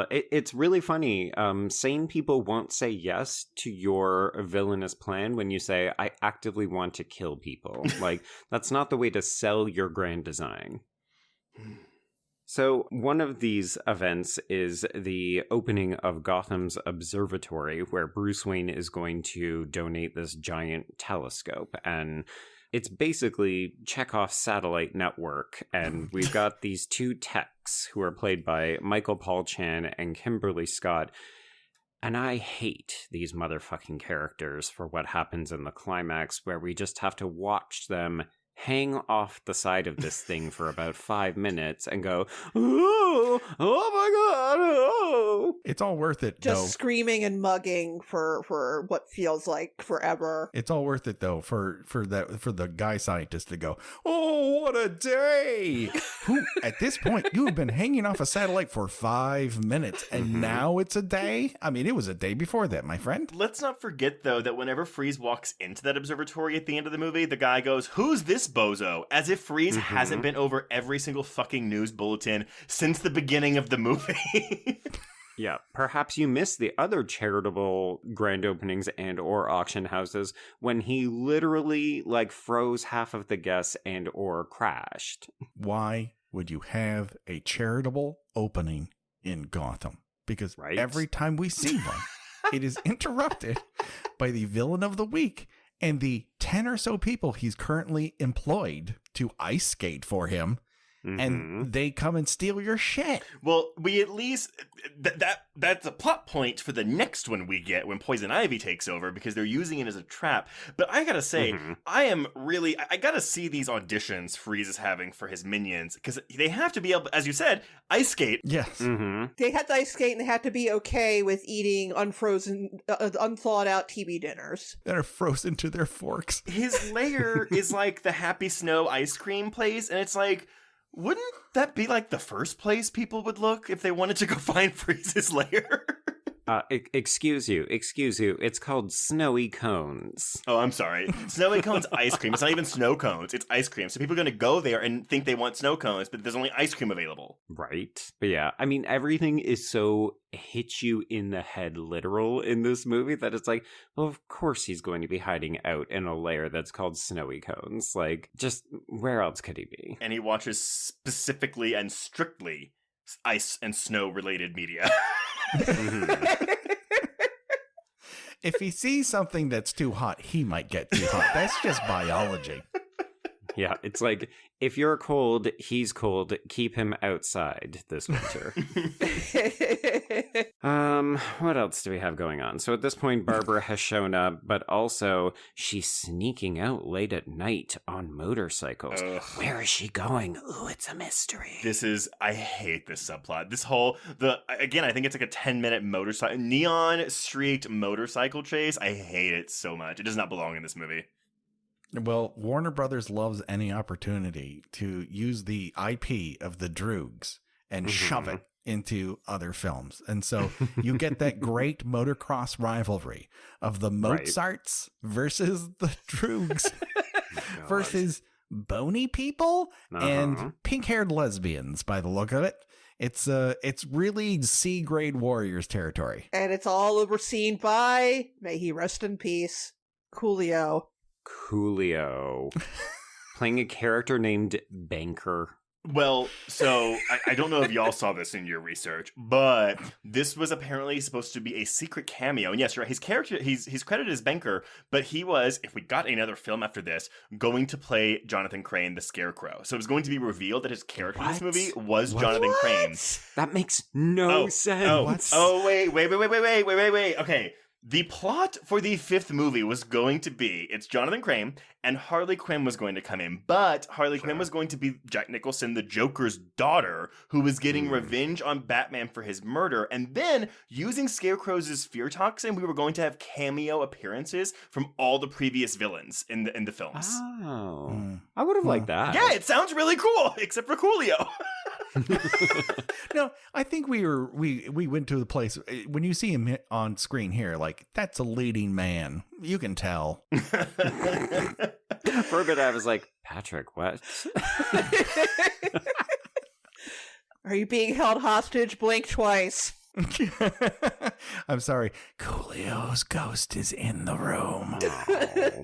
It's really funny. Sane people won't say yes to your villainous plan when you say, I actively want to kill people. Like, that's not the way to sell your grand design. So one of these events is the opening of Gotham's observatory, where Bruce Wayne is going to donate this giant telescope. And it's basically Chekhov's satellite network. And we've got these 2 techs who are played by Michael Paul Chan and Kimberly Scott. And I hate these motherfucking characters for what happens in the climax, where we just have to watch them hang off the side of this thing for about 5 minutes and go, oh my god, oh. It's all worth it, just though. Screaming and mugging for what feels like forever. It's all worth it, though, for the guy scientist to go, oh, what a day. Who, at this point, you have been hanging off a satellite for 5 minutes, and now it's a day? I mean, it was a day before that, my friend. Let's not forget, though, that whenever Freeze walks into that observatory at the end of the movie, the guy goes, who's this bozo, as if Freeze hasn't been over every single fucking news bulletin since the beginning of the movie. Yeah, perhaps you missed the other charitable grand openings and or auction houses when he literally froze half of the guests and or crashed. Why would you have a charitable opening in Gotham? Because every time we see one, it is interrupted by the villain of the week and the 10 or so people he's currently employed to ice skate for him. And they come and steal your shit. Well, we at least that's a plot point for the next one we get when Poison Ivy takes over, because they're using it as a trap. But I gotta say, I gotta see these auditions Freeze is having for his minions, because they have to be able, as you said, ice skate. Yes. They have to ice skate, and they have to be okay with eating unfrozen, unthawed out TV dinners that are frozen to their forks. His lair is like the Happy Snow ice cream place, and it's like, wouldn't that be like the first place people would look if they wanted to go find Freeze's lair? Excuse you. It's called Snowy Cones. Oh, I'm sorry. Snowy Cones ice cream. It's not even snow cones. It's ice cream. So people are going to go there and think they want snow cones, but there's only ice cream available. Right. But yeah, I mean, everything is so hit you in the head literal in this movie that it's like, well, of course he's going to be hiding out in a lair that's called Snowy Cones. Just where else could he be? And he watches specifically and strictly ice and snow related media. If he sees something that's too hot, he might get too hot. That's just biology. Yeah, it's like, if you're cold, he's cold. Keep him outside this winter. What else do we have going on? So at this point, Barbara has shown up, but also she's sneaking out late at night on motorcycles. Ugh. Where is she going? Ooh, it's a mystery. I hate this subplot. Again, I think it's like a 10-minute neon streaked motorcycle chase. I hate it so much. It does not belong in this movie. Well, Warner Brothers loves any opportunity to use the IP of the Droogs and shove it into other films. And so you get that great motocross rivalry of the Mozarts versus the Droogs versus bony people and pink-haired lesbians, by the look of it. It's really C-grade Warriors territory. And it's all overseen by, may he rest in peace, Coolio. Playing a character named Banker. Well, so I don't know if y'all saw this in your research, but this was apparently supposed to be a secret cameo. And yes, you're right. His character, he's credited as Banker, but he was, if we got another film after this, going to play Jonathan Crane, the Scarecrow. So it was going to be revealed that his character in this movie was Jonathan Crane. That makes no sense. Wait. Okay. The plot for the fifth movie was going to be, it's Jonathan Crane, and Harley Quinn was going to come in, but Harley Quinn was going to be Jack Nicholson, the Joker's daughter, who was getting revenge on Batman for his murder, and then, using Scarecrow's fear toxin, we were going to have cameo appearances from all the previous villains in the films. Oh. I would have liked that. Yeah, it sounds really cool, except for Coolio. No, I think we went to the place when you see him on screen here, that's a leading man. You can tell. For a bit, I was like, Patrick, what? Are you being held hostage? Blink twice. I'm sorry. Coolio's ghost is in the room. Oh.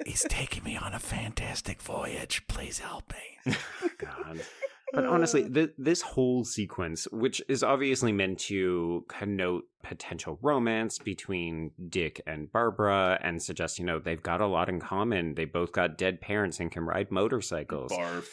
He's taking me on a fantastic voyage. Please help me. God. But honestly, this whole sequence, which is obviously meant to connote potential romance between Dick and Barbara and suggest, they've got a lot in common. They both got dead parents and can ride motorcycles. Barf.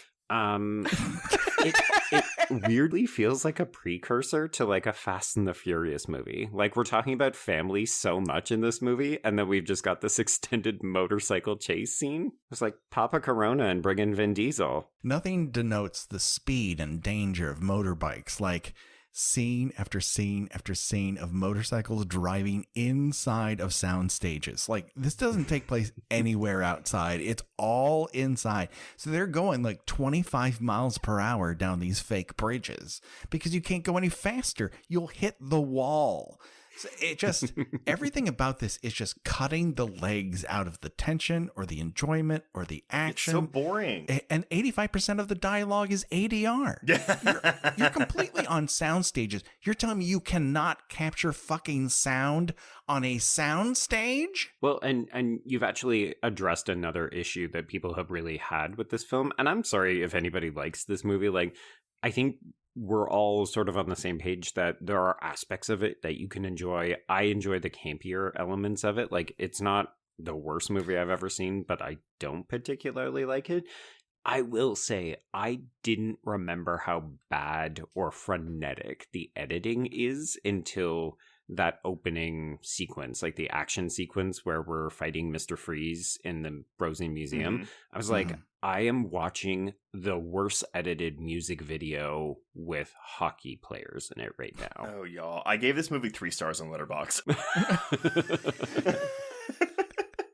It weirdly feels like a precursor to a Fast and the Furious movie. We're talking about family so much in this movie, and then we've just got this extended motorcycle chase scene. It's like Papa Corona and bring in Vin Diesel. Nothing denotes the speed and danger of motorbikes like scene after scene after scene of motorcycles driving inside of sound stages. This doesn't take place anywhere outside. It's all inside. So they're going 25 miles per hour down these fake bridges because you can't go any faster. You'll hit the wall. So it just, everything about this is just cutting the legs out of the tension or the enjoyment or the action. It's so boring. And 85% of the dialogue is ADR. You're completely on sound stages. You're telling me you cannot capture fucking sound on a sound stage? Well, and you've actually addressed another issue that people have really had with this film. And I'm sorry if anybody likes this movie. Like, I think we're all sort of on the same page that there are aspects of it that you can enjoy. I enjoy the campier elements of it. Like, it's not the worst movie I've ever seen, but I don't particularly like it. I will say I didn't remember how bad or frenetic the editing is until that opening sequence, like the action sequence where we're fighting Mr. Freeze in the Frozen Museum. Mm-hmm. I was like, I am watching the worst edited music video with hockey players in it right now. Oh, y'all. I gave this movie 3 stars on Letterboxd.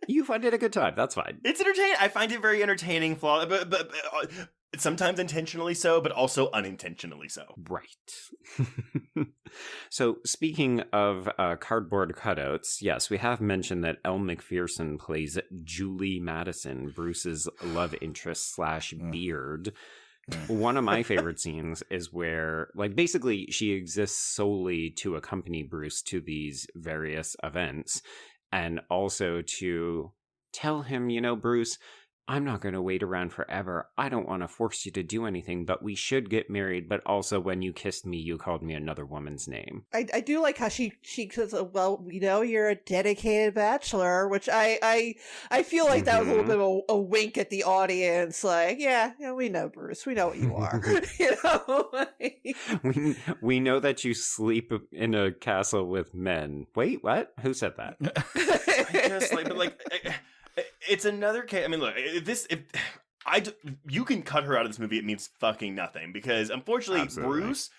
You find it a good time. That's fine. It's entertaining. I find it very entertaining, but sometimes intentionally so, but also unintentionally so. Right. So speaking of cardboard cutouts, yes, we have mentioned that Elle Macpherson plays Julie Madison, Bruce's love interest / beard. One of my favorite scenes is where, like, basically she exists solely to accompany Bruce to these various events and also to tell him, you know, Bruce, I'm not going to wait around forever. I don't want to force you to do anything, but we should get married. But also, when you kissed me, you called me another woman's name. I do like how she says, well, you know, you're a dedicated bachelor, which I feel like that was a little bit of a wink at the audience. Like, yeah, we know, Bruce. We know what you are. You know? we know that you sleep in a castle with men. Wait, what? Who said that? It's another case. I mean, look, you can cut her out of this movie. It means fucking nothing because, unfortunately, Absolutely. Bruce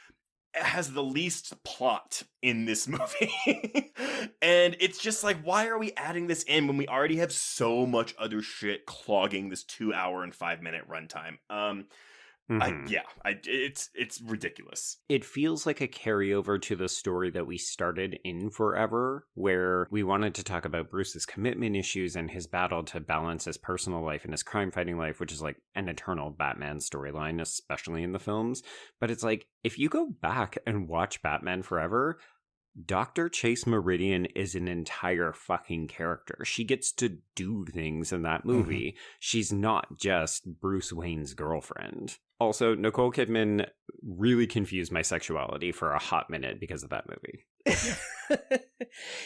has the least plot in this movie. And it's just like, why are we adding this in when we already have so much other shit clogging this 2 hour and 5 minute runtime? It's ridiculous. It feels like a carryover to the story that we started in Forever, where we wanted to talk about Bruce's commitment issues and his battle to balance his personal life and his crime-fighting life, which is like an eternal Batman storyline, especially in the films. But it's like, if you go back and watch Batman Forever, Dr. Chase Meridian is an entire fucking character. She gets to do things in that movie. She's not just Bruce Wayne's girlfriend. Also, Nicole Kidman really confused my sexuality for a hot minute because of that movie.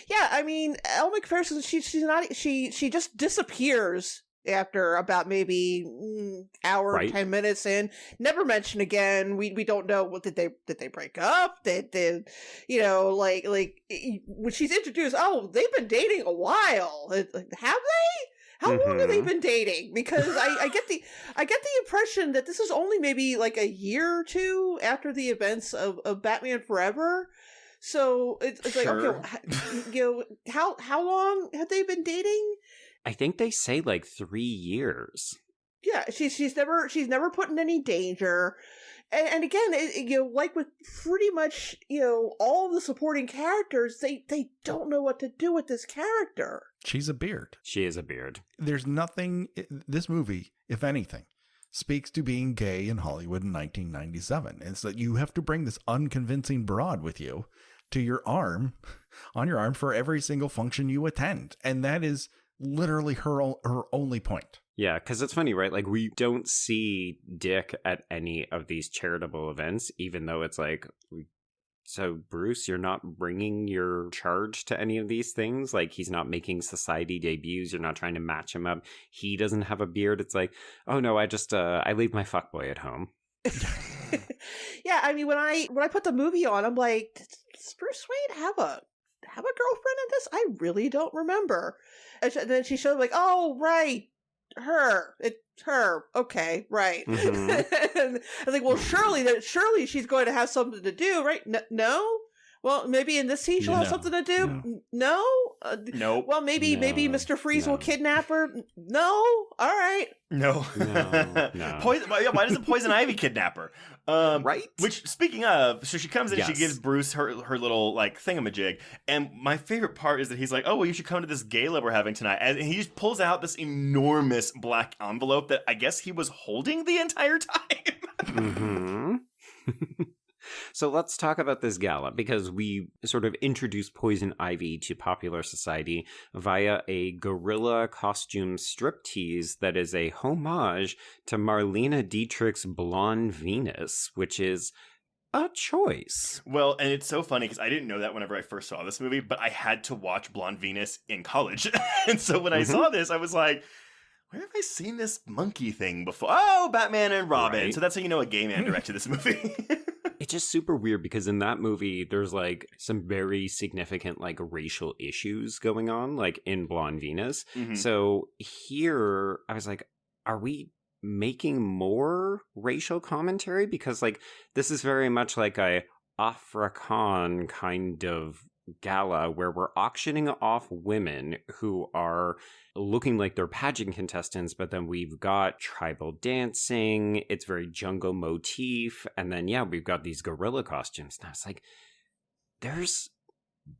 Yeah, I mean, Elle Macpherson, she just disappears after about maybe hour and 10 minutes in, never mentioned again. We don't know, what did they break up? Did you know, like when she's introduced, oh, they've been dating a while. Have they? How long have they been dating? Because I get the impression that this is only maybe like a year or two after the events of Batman Forever. So it's like, okay, you know, how long have they been dating? I think they say like 3 years. Yeah, she's never put in any danger. And again, you know, like with pretty much, you know, all of the supporting characters, they don't know what to do with this character. She's a beard. She is a beard. There's nothing, this movie, if anything, speaks to being gay in Hollywood in 1997. It's that you have to bring this unconvincing broad with you to your arm, on your arm for every single function you attend. And that is literally her only point. Yeah, because it's funny, right? Like, we don't see Dick at any of these charitable events, even though it's like, so Bruce, you're not bringing your charge to any of these things? Like, he's not making society debuts. You're not trying to match him up. He doesn't have a beard. It's like, oh no, I just, I leave my fuckboy at home. Yeah, I mean, when I put the movie on, I'm like, does Bruce Wayne have a girlfriend in this? I really don't remember. And then she showed like, oh, right. It's her. Okay, right. And I was like, well, surely she's going to have something to do, right? No? Well, maybe in this scene she'll have something to do. No. Nope. Well, maybe Mr. Freeze will kidnap her. No. All right. No. Poison, why doesn't Poison Ivy kidnap her? Right? Which, speaking of, so she comes in and she Yes. gives Bruce her little, like, thingamajig. And my favorite part is that he's like, oh, well, you should come to this gala we're having tonight. And he just pulls out this enormous black envelope that I guess he was holding the entire time. Mm-hmm. So let's talk about this gala, because we sort of introduced Poison Ivy to popular society via a gorilla costume striptease that is a homage to Marlene Dietrich's Blonde Venus, which is a choice. Well, and it's so funny because I didn't know that whenever I first saw this movie, but I had to watch Blonde Venus in college. And so when I saw this, I was like, where have I seen this monkey thing before? Oh, Batman and Robin. Right. So that's how you know a gay man directed this movie. It's just super weird because in that movie, there's like some very significant like racial issues going on, like in Blonde Venus. Mhm. So here, I was like, are we making more racial commentary? Because like this is very much like a Afrikaan kind of gala where we're auctioning off women who are looking like they're pageant contestants, but then we've got tribal dancing, it's very jungle motif, and then we've got these gorilla costumes. And I was like, there's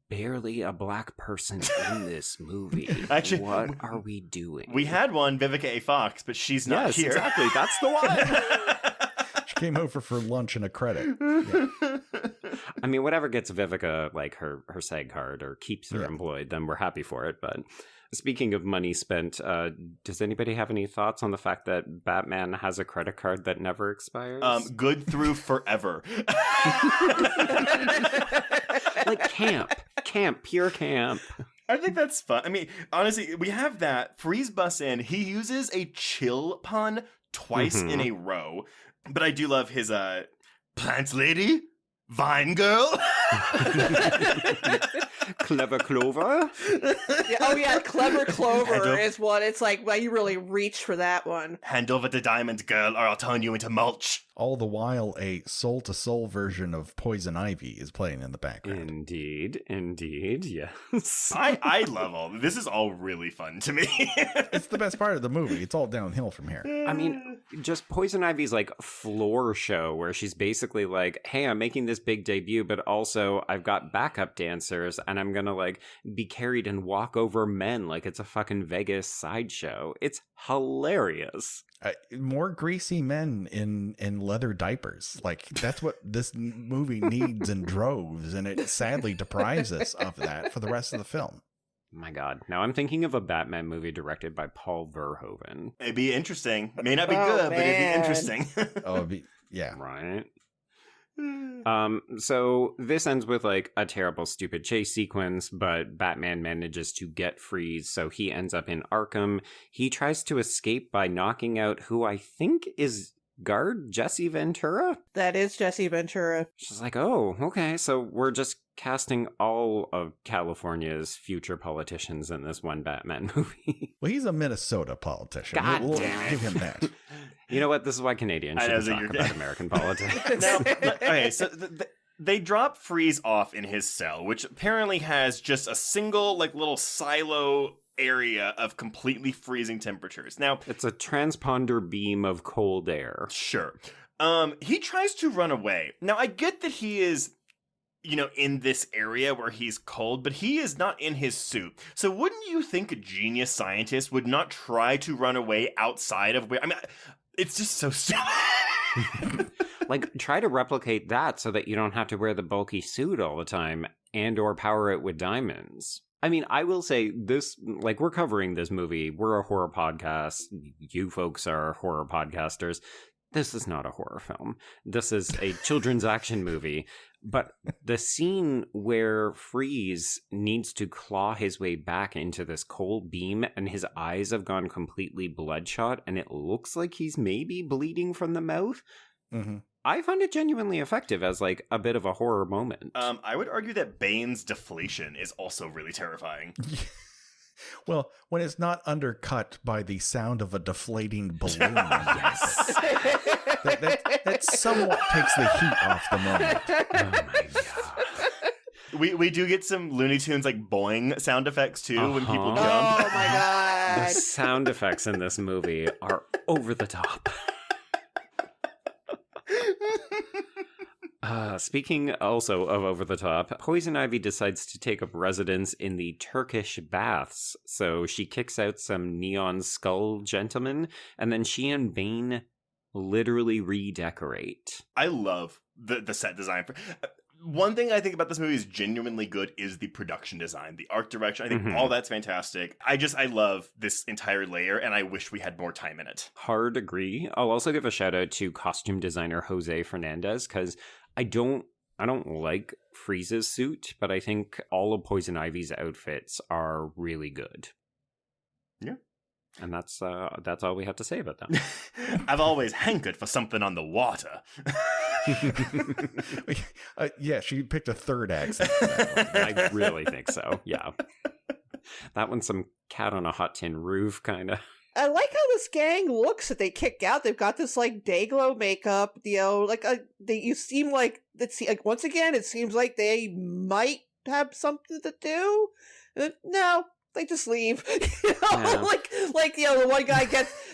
barely a black person in this movie. Actually, what are we doing? We had one, Vivica A. Fox, but she's not Yes, here. exactly. That's the one. She came over for lunch and a credit. Yeah. I mean, whatever gets Vivica like her SAG card or keeps her employed, then we're happy for it. But speaking of money spent, does anybody have any thoughts on the fact that Batman has a credit card that never expires? Good through forever. Like pure camp. I think that's fun. I mean, honestly, we have that. Freeze busts in. He uses a chill pun twice in a row. But I do love his plant lady, vine girl. Clever Clover. Clever Clover is what it's like. Well, you really reached for that one. Hand over the diamond, girl, or I'll turn you into mulch. All the while, a soul-to-soul version of Poison Ivy is playing in the background. Indeed, yes. I love all this. Is all really fun to me. It's the best part of the movie. It's all downhill from here. I mean, just Poison Ivy's like floor show where she's basically like, hey, I'm making this big debut, but also I've got backup dancers and I'm gonna like be carried and walk over men like it's a fucking Vegas sideshow. It's hilarious. More greasy men in leather diapers. Like, that's what this movie needs in droves, and it sadly deprives us of that for the rest of the film. My God. Now I'm thinking of a Batman movie directed by Paul Verhoeven. It'd be interesting. May not be good, but it'd be interesting. Right. So this ends with like a terrible, stupid chase sequence, but Batman manages to get Freeze, so he ends up in Arkham. He tries to escape by knocking out who I think is guard Jesse Ventura. That is Jesse Ventura. She's like, oh, okay, so we're just casting all of California's future politicians in this one Batman movie. Well, he's a Minnesota politician. We'll give him that. You know what? This is why Canadians shouldn't talk about American politics. Okay, so they drop Freeze off in his cell, which apparently has just a single, like, little silo area of completely freezing temperatures. Now, it's a transponder beam of cold air. Sure. He tries to run away. Now, I get that he is, in this area where he's cold, but he is not in his suit. So wouldn't you think a genius scientist would not try to run away outside of where... I mean, it's just so stupid. Like, try to replicate that so that you don't have to wear the bulky suit all the time and or power it with diamonds. I mean, I will say this, like, we're covering this movie. We're a horror podcast. You folks are horror podcasters. This is not a horror film. This is a children's action movie. But the scene where Freeze needs to claw his way back into this cold beam and his eyes have gone completely bloodshot and it looks like he's maybe bleeding from the mouth. Mm-hmm. I find it genuinely effective as like a bit of a horror moment. I would argue that Bane's deflation is also really terrifying. Well, when it's not undercut by the sound of a deflating balloon. Yes. that somewhat takes the heat off the moment. Oh my God. We do get some Looney Tunes like boing sound effects too when people jump. Oh my The god. sound effects in this movie are over the top. Speaking also of over the top, Poison Ivy decides to take up residence in the Turkish baths. So she kicks out some neon skull gentlemen, and then she and Bane literally redecorate. I love the set design. One thing I think about this movie is genuinely good is the production design, the art direction. I think all that's fantastic. I love this entire layer, and I wish we had more time in it. Hard agree. I'll also give a shout out to costume designer Jose Fernandez, because I don't like Freeze's suit, but I think all of Poison Ivy's outfits are really good. Yeah. And that's all we have to say about them. I've always hankered for something on the water. Yeah, she picked a third accent for that one. I really think so. Yeah. That one's some cat on a hot tin roof kind of. I like how this gang looks that they kick out. They've got this like Dayglow makeup, you seem like once again it seems like they might have something to do. No, they just leave. Yeah.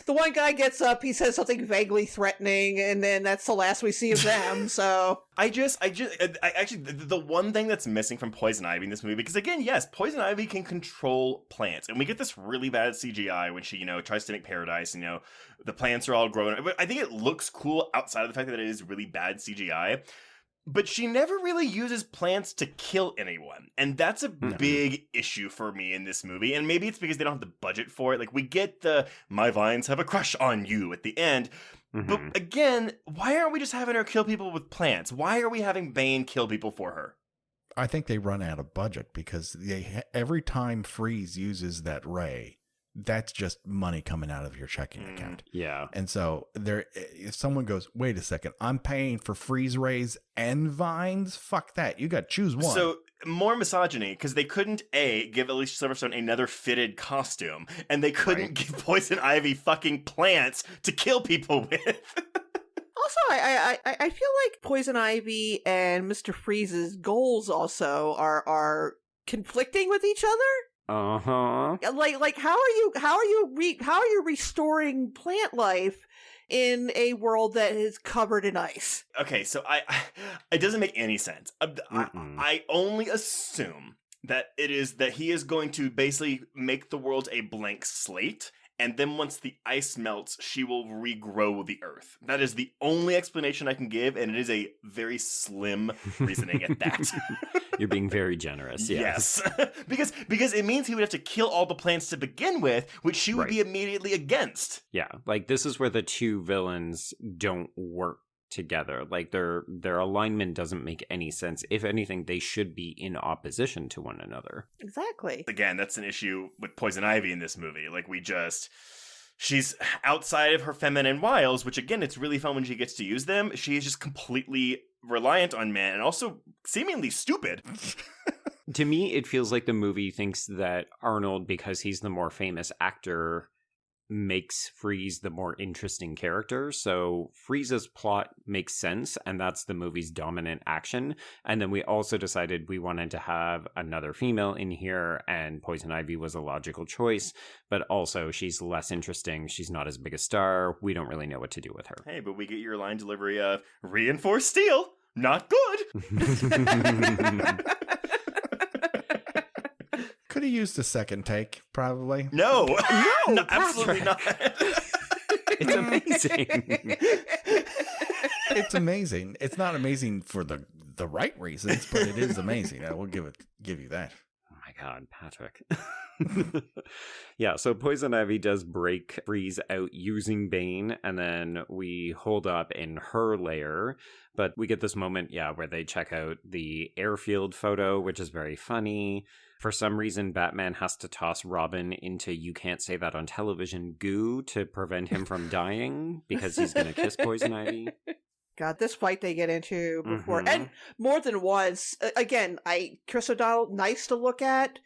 The one guy gets up, he says something vaguely threatening, and then that's the last we see of them. So the one thing that's missing from Poison Ivy in this movie, because again, yes, Poison Ivy can control plants, and we get this really bad CGI when she, tries to make paradise, and, the plants are all growing. I think it looks cool outside of the fact that it is really bad CGI. But she never really uses plants to kill anyone. And that's a big issue for me in this movie. And maybe it's because they don't have the budget for it. Like, we get the, my vines have a crush on you at the end. But again, why aren't we just having her kill people with plants? Why are we having Bane kill people for her? I think they run out of budget because every time Freeze uses that ray, that's just money coming out of your checking account. Yeah. And so if someone goes, wait a second, I'm paying for freeze rays and vines? Fuck that. You got to choose one. So more misogyny, because they couldn't, give Alicia Silverstone another fitted costume, and they couldn't give Poison Ivy fucking plants to kill people with. Also, I feel like Poison Ivy and Mr. Freeze's goals also are conflicting with each other. Like how are you restoring plant life in a world that is covered in ice? Okay, so it doesn't make any sense. I only assume that it is that he is going to basically make the world a blank slate, and then once the ice melts, she will regrow the earth. That is the only explanation I can give, and it is a very slim reasoning at that. You're being very generous, yes. Because it means he would have to kill all the plants to begin with, which she would be immediately against. Yeah, like this is where the two villains don't work together. Like their alignment doesn't make any sense. If anything, they should be in opposition to one another. Exactly. Again, that's an issue with Poison Ivy in this movie. Like she's outside of her feminine wiles, which again, it's really fun when she gets to use them. She is just completely reliant on men and also seemingly stupid. To me, it feels like the movie thinks that Arnold, because he's the more famous actor, makes Freeze the more interesting character. So Freeze's plot makes sense, and that's the movie's dominant action. And then we also decided we wanted to have another female in here, and Poison Ivy was a logical choice, but also she's less interesting. She's not as big a star. We don't really know what to do with her. Hey, but we get your line delivery of reinforced steel, not good. Could have used a second take, probably. No, absolutely not. It's amazing. It's amazing. It's not amazing for the right reasons, but it is amazing. I will give you that. Oh my God, Patrick. Yeah, so Poison Ivy does break Freeze out using Bane, and then we hold up in her lair. But we get this moment, where they check out the airfield photo, which is very funny. For some reason, Batman has to toss Robin into "you can't say that on television" goo to prevent him from dying because he's going to kiss Poison Ivy. God, this fight they get into before, and more than once. Again, Chris O'Donnell, nice to look at,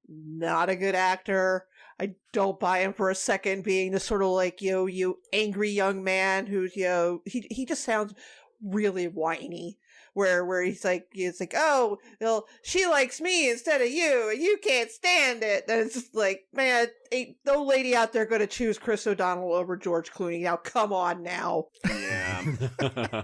not a good actor. I don't buy him for a second being this sort of like, you angry young man who's, he just sounds really whiny. where he's like, oh, well, she likes me instead of you, and you can't stand it. And it's just like, man, ain't no lady out there going to choose Chris O'Donnell over George Clooney. Now, come on now. Yeah.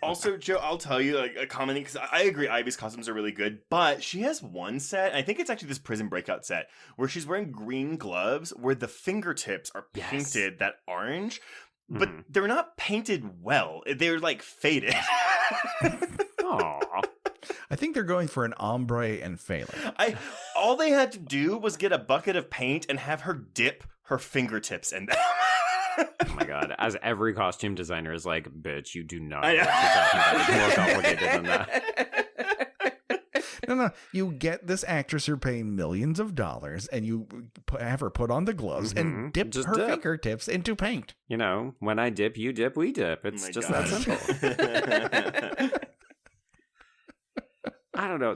Also, Joe, I'll tell you, like, a common thing, because I agree Ivy's costumes are really good, but she has one set, I think it's actually this prison breakout set, where she's wearing green gloves where the fingertips are painted that orange, but they're not painted well. They're, like, faded. Aww. I think they're going for an ombre and failing. All they had to do was get a bucket of paint and have her dip her fingertips in them. Oh my god. As every costume designer is like, bitch, you do not know what you're talking about. It's more complicated than that. No. You get this actress you're paying millions of dollars, and you have her put on the gloves and dip her fingertips into paint. You know, when I dip, you dip, we dip. It's just that simple. I don't know.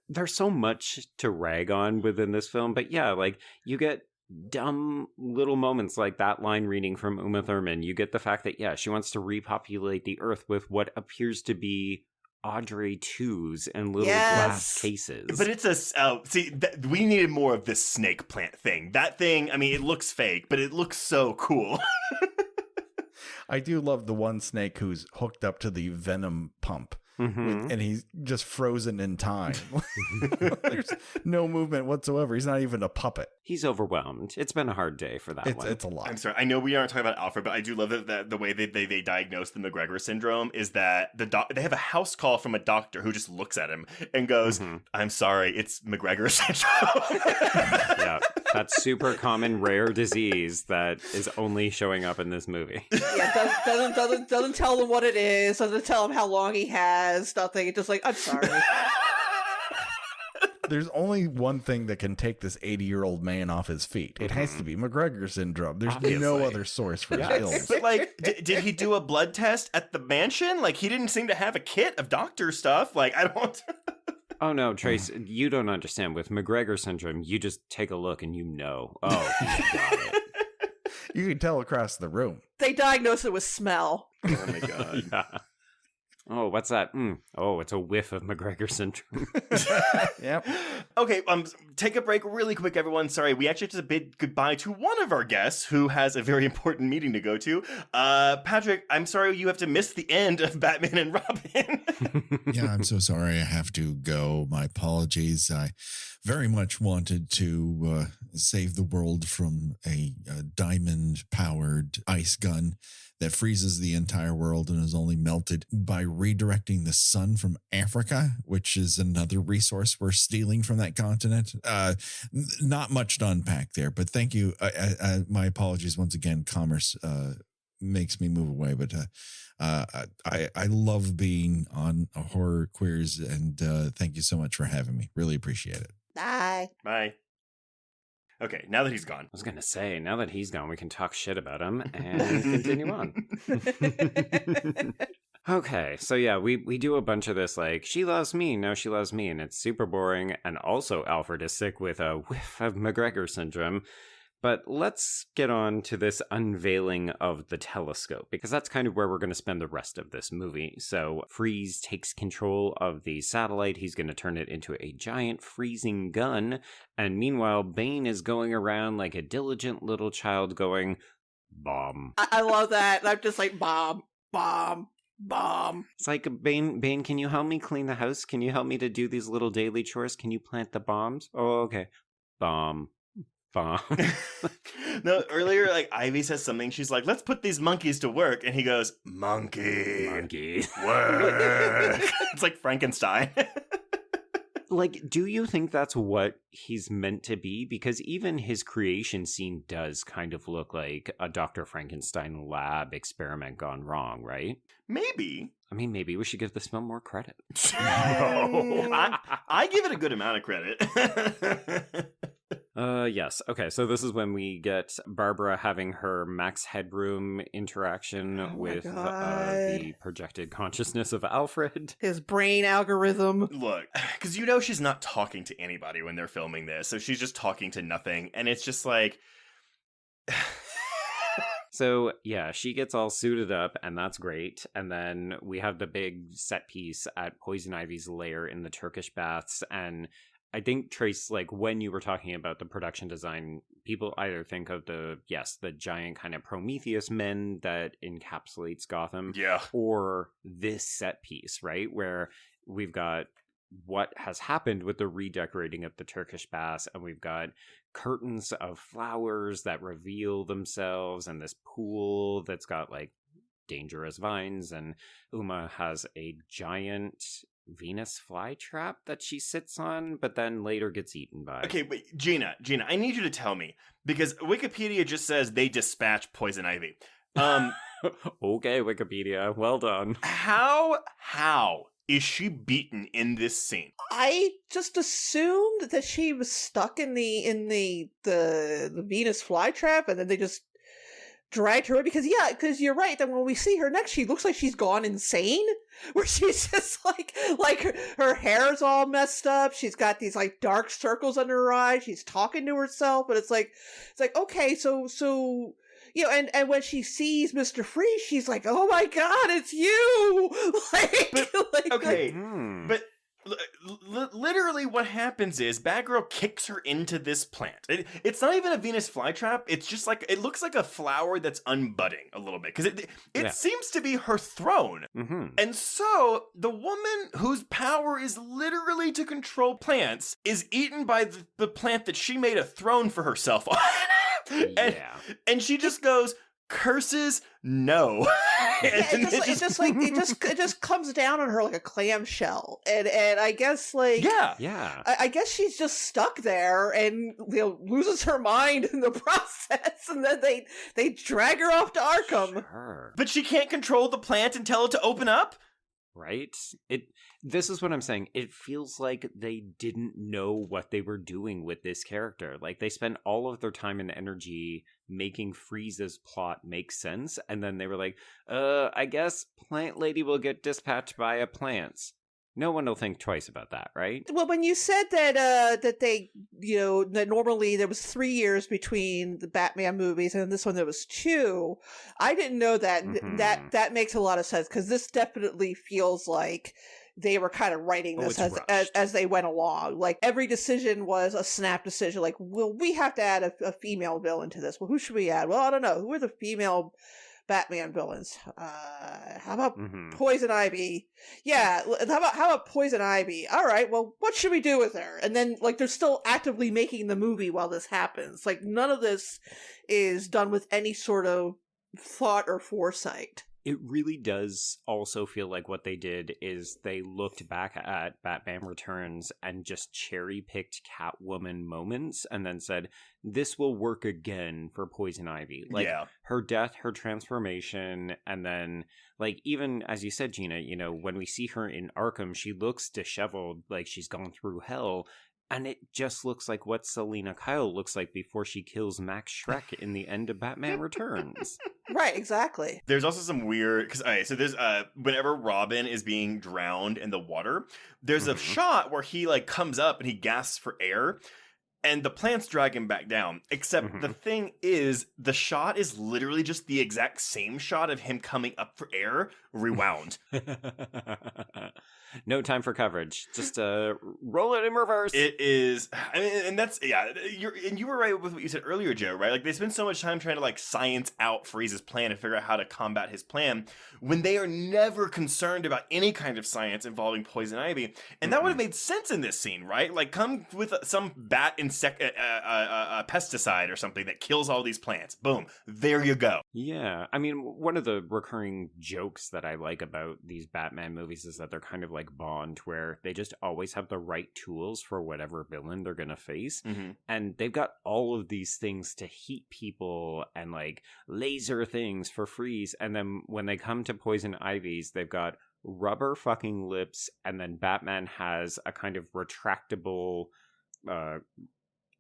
There's so much to rag on within this film, but yeah, like, you get dumb little moments like that line reading from Uma Thurman. You get the fact that, yeah, she wants to repopulate the earth with what appears to be Audrey 2s and little glass cases. But it's we needed more of this snake plant thing. That thing, I mean, it looks fake, but it looks so cool. I do love the one snake who's hooked up to the venom pump. And he's just frozen in time. There's no movement whatsoever. He's not even a puppet. He's overwhelmed. It's been a hard day for that one. It's a lot. I'm sorry. I know we aren't talking about Alfred, but I do love that the way they diagnose the McGregor syndrome is that they have a house call from a doctor who just looks at him and goes, I'm sorry, it's McGregor syndrome. Yeah, that's super common rare disease that is only showing up in this movie. Yeah, doesn't tell them what it is, doesn't tell them how long he has, nothing. It's just like, I'm sorry. There's only one thing that can take this 80-year-old man off his feet. It has to be McGregor syndrome. There's no other source for his illness. But, like, did he do a blood test at the mansion? Like, he didn't seem to have a kit of doctor stuff. Like, I don't... Oh, no, Trace, you don't understand. With McGregor syndrome, you just take a look and you know. Oh, he's got it. You can tell across the room. They diagnose it with smell. Oh, my God. Yeah. Oh, what's that? Oh, it's a whiff of McGregor syndrome. Yep. Okay, take a break really quick, everyone. Sorry, we actually have to bid goodbye to one of our guests who has a very important meeting to go to. Patrick, I'm sorry you have to miss the end of Batman and Robin. Yeah, I'm so sorry I have to go. My apologies. I very much wanted to save the world from a diamond-powered ice gun that freezes the entire world and is only melted by redirecting the sun from Africa, which is another resource we're stealing from that continent. Not much to unpack there, but thank you. My apologies once again. Commerce makes me move away, but I love being on Horror Queers, and thank you so much for having me. Really appreciate it. Bye. Bye. Okay, now that he's gone. I was going to say, now that he's gone, we can talk shit about him and continue on. Okay, so yeah, we do a bunch of this, like, she loves me, no, she loves me, and it's super boring, and also Alfred is sick with a whiff of McGregor syndrome. But let's get on to this unveiling of the telescope, because that's kind of where we're going to spend the rest of this movie. So Freeze takes control of the satellite. He's going to turn it into a giant freezing gun. And meanwhile, Bane is going around like a diligent little child going, bomb. I love that. And I'm just like, bomb, bomb, bomb. It's like, Bane, can you help me clean the house? Can you help me to do these little daily chores? Can you plant the bombs? Oh, okay. Bomb. No, earlier, like, Ivy says something. She's like, let's put these monkeys to work. And he goes, monkey. Work. It's like Frankenstein. Like, do you think that's what he's meant to be? Because even his creation scene does kind of look like a Dr. Frankenstein lab experiment gone wrong, right? Maybe. I mean, maybe we should give this film more credit. No. I give it a good amount of credit. Yes. Okay, so this is when we get Barbara having her Max Headroom interaction with the projected consciousness of Alfred. His brain algorithm. Look, because she's not talking to anybody when they're filming this, so she's just talking to nothing, and it's just like... So, yeah, she gets all suited up, and that's great. And then we have the big set piece at Poison Ivy's lair in the Turkish baths. And I think, Trace, like, when you were talking about the production design, people either think of the giant kind of Prometheus men that encapsulates Gotham. Yeah. Or this set piece, right? Where we've got what has happened with the redecorating of the Turkish baths, and we've got curtains of flowers that reveal themselves, and this pool that's got like dangerous vines, and Uma has a giant Venus flytrap that she sits on, but then later gets eaten by. Okay, wait, Gina, I need you to tell me, because Wikipedia just says they dispatch Poison Ivy. Okay, Wikipedia, well done. How is she beaten in this scene? I just assumed that she was stuck in the Venus flytrap, and then they just dragged her away. Because you're right. Then when we see her next, she looks like she's gone insane. Where she's just like her hair's all messed up. She's got these like dark circles under her eyes. She's talking to herself, but it's like okay, so. You know, and when she sees Mr. Freeze, she's like, "Oh my God, it's you!" But literally, what happens is Batgirl kicks her into this plant. It's not even a Venus flytrap. It's just like it looks like a flower that's unbudding a little bit because it seems to be her throne. Mm-hmm. And so the woman whose power is literally to control plants is eaten by the plant that she made a throne for herself on. And she just goes, curses, no. It just comes down on her like a clamshell, and I guess I guess she's just stuck there and loses her mind in the process, and then they drag her off to Arkham. Sure. But she can't control the plant and tell it to open up. Right? This is what I'm saying. It feels like they didn't know what they were doing with this character. Like, they spent all of their time and energy making Freeze's plot make sense, and then they were like, I guess Plant Lady will get dispatched via plants. No one will think twice about that, right? Well, when you said that they, that normally there was 3 years between the Batman movies, and this one there was 2, I didn't know that. Mm-hmm. That makes a lot of sense, because this definitely feels like they were kind of writing this as they went along. Like, every decision was a snap decision. Like, well, we have to add a female villain to this. Well, who should we add? Well, I don't know. Who are the female Batman villains? How about Poison Ivy? Yeah, how about Poison Ivy? All right, well, what should we do with her? And then, like, they're still actively making the movie while this happens. Like, none of this is done with any sort of thought or foresight. It really does also feel like what they did is they looked back at Batman Returns and just cherry-picked Catwoman moments and then said, this will work again for Poison Ivy. Like, her death, her transformation, and then, like, even, as you said, Gina, when we see her in Arkham, she looks disheveled, like she's gone through hell. And it just looks like what Selena Kyle looks like before she kills Max Schreck in the end of Batman Returns. Right, exactly. There's also some weird, so there's whenever Robin is being drowned in the water, there's a shot where he like comes up and he gasps for air, and the plants drag him back down. Except the thing is, the shot is literally just the exact same shot of him coming up for air, rewound. No time for coverage. Just roll it in reverse. It is, and that's you were right with what you said earlier, Joe. Right, like they spend so much time trying to like science out Freeze's plan and figure out how to combat his plan when they are never concerned about any kind of science involving Poison Ivy, and that would have made sense in this scene, right? Like, come with some bat insect pesticide or something that kills all these plants. Boom, there you go. Yeah, I mean, one of the recurring jokes that I like about these Batman movies is that they're kind of like Bond, where they just always have the right tools for whatever villain they're gonna face, and they've got all of these things to heat people and like laser things for Freeze, and then when they come to Poison Ivy's, they've got rubber fucking lips, and then Batman has a kind of retractable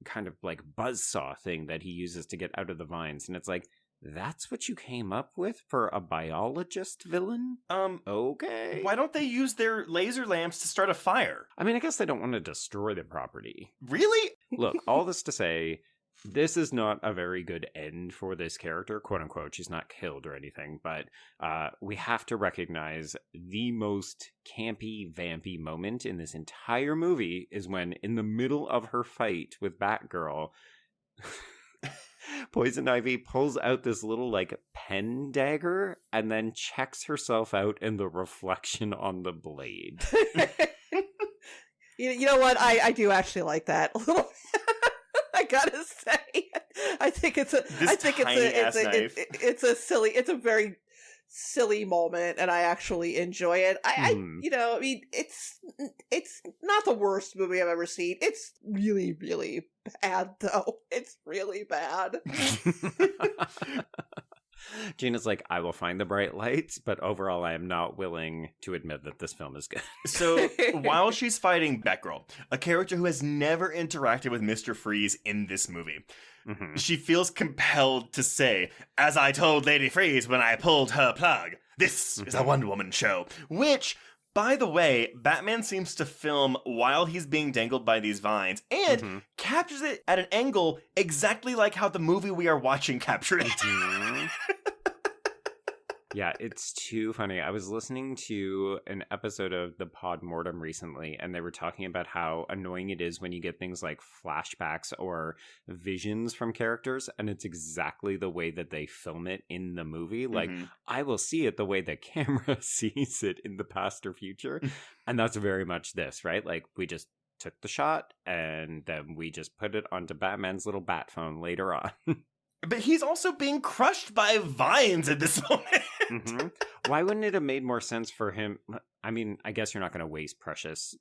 kind of like buzzsaw thing that he uses to get out of the vines, and it's like, that's what you came up with for a biologist villain? Okay. Why don't they use their laser lamps to start a fire? I mean, I guess they don't want to destroy the property. Really? Look, all this to say, This is not a very good end for this character, quote unquote. She's not killed or anything, but we have to recognize the most campy, vampy moment in this entire movie is when, in the middle of her fight with Batgirl, Poison Ivy pulls out this little, like, pen dagger and then checks herself out in the reflection on the blade. You know what? I do actually like that a little. I gotta say, I think it's a it's a very silly moment, and I actually enjoy it. I mean, it's not the worst movie I've ever seen. It's really, really bad, though. It's really bad. Gena's like, I will find the bright lights, but overall I am not willing to admit that this film is good. So while she's fighting Batgirl, a character who has never interacted with Mr. Freeze in this movie, she feels compelled to say, as I told Lady Freeze when I pulled her plug, this is a Wonder Woman show, which... By the way, Batman seems to film while he's being dangled by these vines and captures it at an angle exactly like how the movie we are watching captured it. Yeah, it's too funny. I was listening to an episode of the Pod Mortem recently, and they were talking about how annoying it is when you get things like flashbacks or visions from characters, and it's exactly the way that they film it in the movie. Like, I will see it the way the camera sees it in the past or future, and that's very much this, right? Like, we just took the shot, and then we just put it onto Batman's little bat phone later on. But he's also being crushed by vines at this moment. Why wouldn't it have made more sense for him? I mean, I guess you're not going to waste precious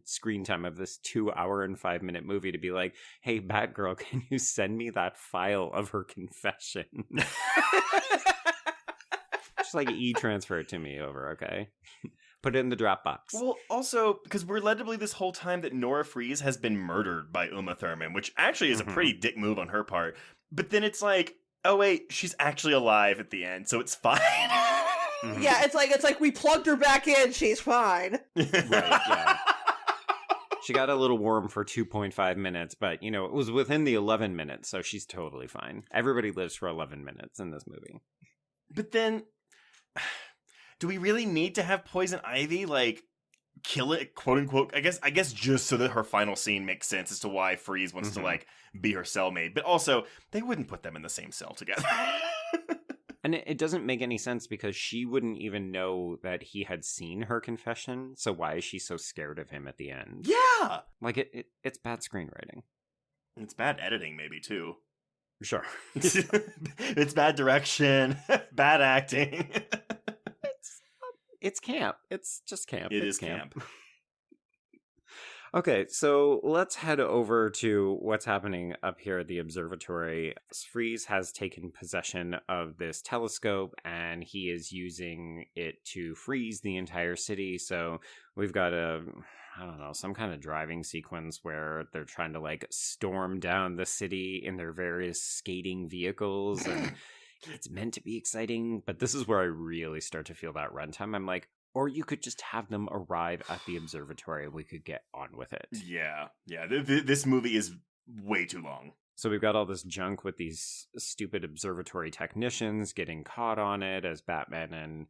screen time of this 2 hour and 5 minute movie to be like, hey, Batgirl, can you send me that file of her confession? Just like e-transfer it to me over, okay? Put it in the Dropbox. Well, also, because we're led to believe this whole time that Nora Freeze has been murdered by Uma Thurman, which actually is a pretty dick move on her part. But then it's like, oh wait, she's actually alive at the end, so it's fine. Yeah, it's like we plugged her back in, she's fine. Right, yeah. She got a little warm for 2.5 minutes, but, you know, it was within the 11 minutes, so she's totally fine. Everybody lives for 11 minutes in this movie. But then, do we really need to have Poison Ivy, like, kill it, quote unquote? I guess just so that her final scene makes sense as to why Freeze wants to, like, be her cellmate. But also, they wouldn't put them in the same cell together. And it doesn't make any sense because she wouldn't even know that he had seen her confession. So why is she so scared of him at the end? Yeah! Like, it's bad screenwriting. It's bad editing, maybe, too. Sure. It's bad direction, bad acting. It's camp. It's just camp. It's camp. Okay, so let's head over to what's happening up here at the observatory. Freeze has taken possession of this telescope, and he is using it to freeze the entire city. So we've got some kind of driving sequence where they're trying to, like, storm down the city in their various skating vehicles, and it's meant to be exciting, but this is where I really start to feel that runtime. I'm like, or you could just have them arrive at the observatory and we could get on with it. Yeah. This movie is way too long. So we've got all this junk with these stupid observatory technicians getting caught on it as Batman and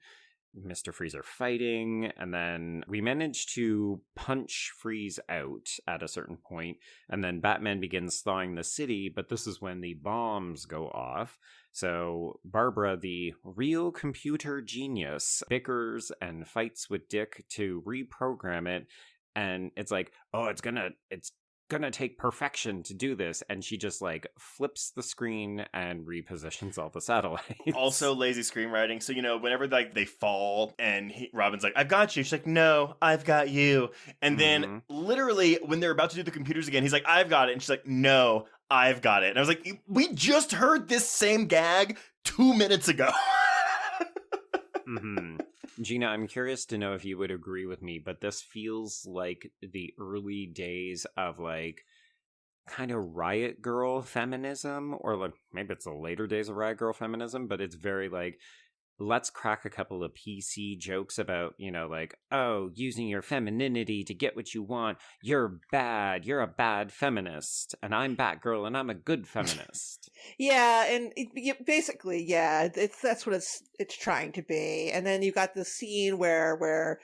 Mr. Freeze are fighting, and then we manage to punch Freeze out at a certain point, and then Batman begins thawing the city, but this is when the bombs go off. So Barbara, the real computer genius, bickers and fights with Dick to reprogram it, and it's like, oh, it's gonna take perfection to do this, and she just, like, flips the screen and repositions all the satellites. Also lazy screenwriting. So, you know, whenever, like, they fall and Robin's like, I've got you, she's like, no, I've got you. And then literally when they're about to do the computers again, he's like, I've got it, and she's like, no, I've got it. And I was like, we just heard this same gag 2 minutes ago. Gena, I'm curious to know if you would agree with me, but this feels like the early days of, like, kind of Riot Girl feminism, or, like, maybe it's the later days of Riot Girl feminism, but it's very, like, let's crack a couple of PC jokes about, like, oh, using your femininity to get what you want. You're bad. You're a bad feminist. And I'm Batgirl and I'm a good feminist. Yeah, and basically, that's what it's trying to be. And then you got the scene where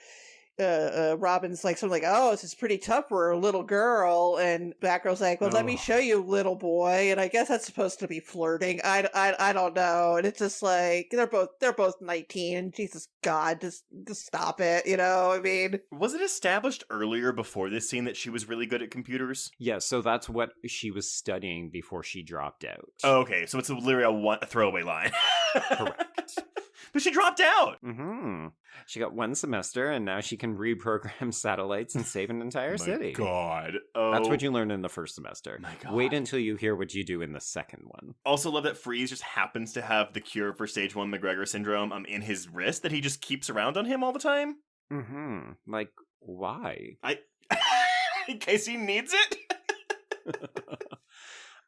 Robin's like something like, oh, this is pretty tough for a little girl, and Batgirl's like, well, let me show you, little boy. And I guess that's supposed to be flirting. I don't know. And it's just like they're both 19, and Jesus God, just stop it. I mean, was it established earlier before this scene that she was really good at computers? Yeah, so that's what she was studying before she dropped out. Oh, okay, so it's literally a throwaway line. Correct. But she dropped out. Mm-hmm. She got one semester, and now she can reprogram satellites and save an entire city. God. That's what you learn in the first semester. My God. Wait until you hear what you do in the second one. Also love that Freeze just happens to have the cure for stage 1 McGregor syndrome in his wrist that he just keeps around on him all the time. Mm-hmm. Like, why? In case he needs it.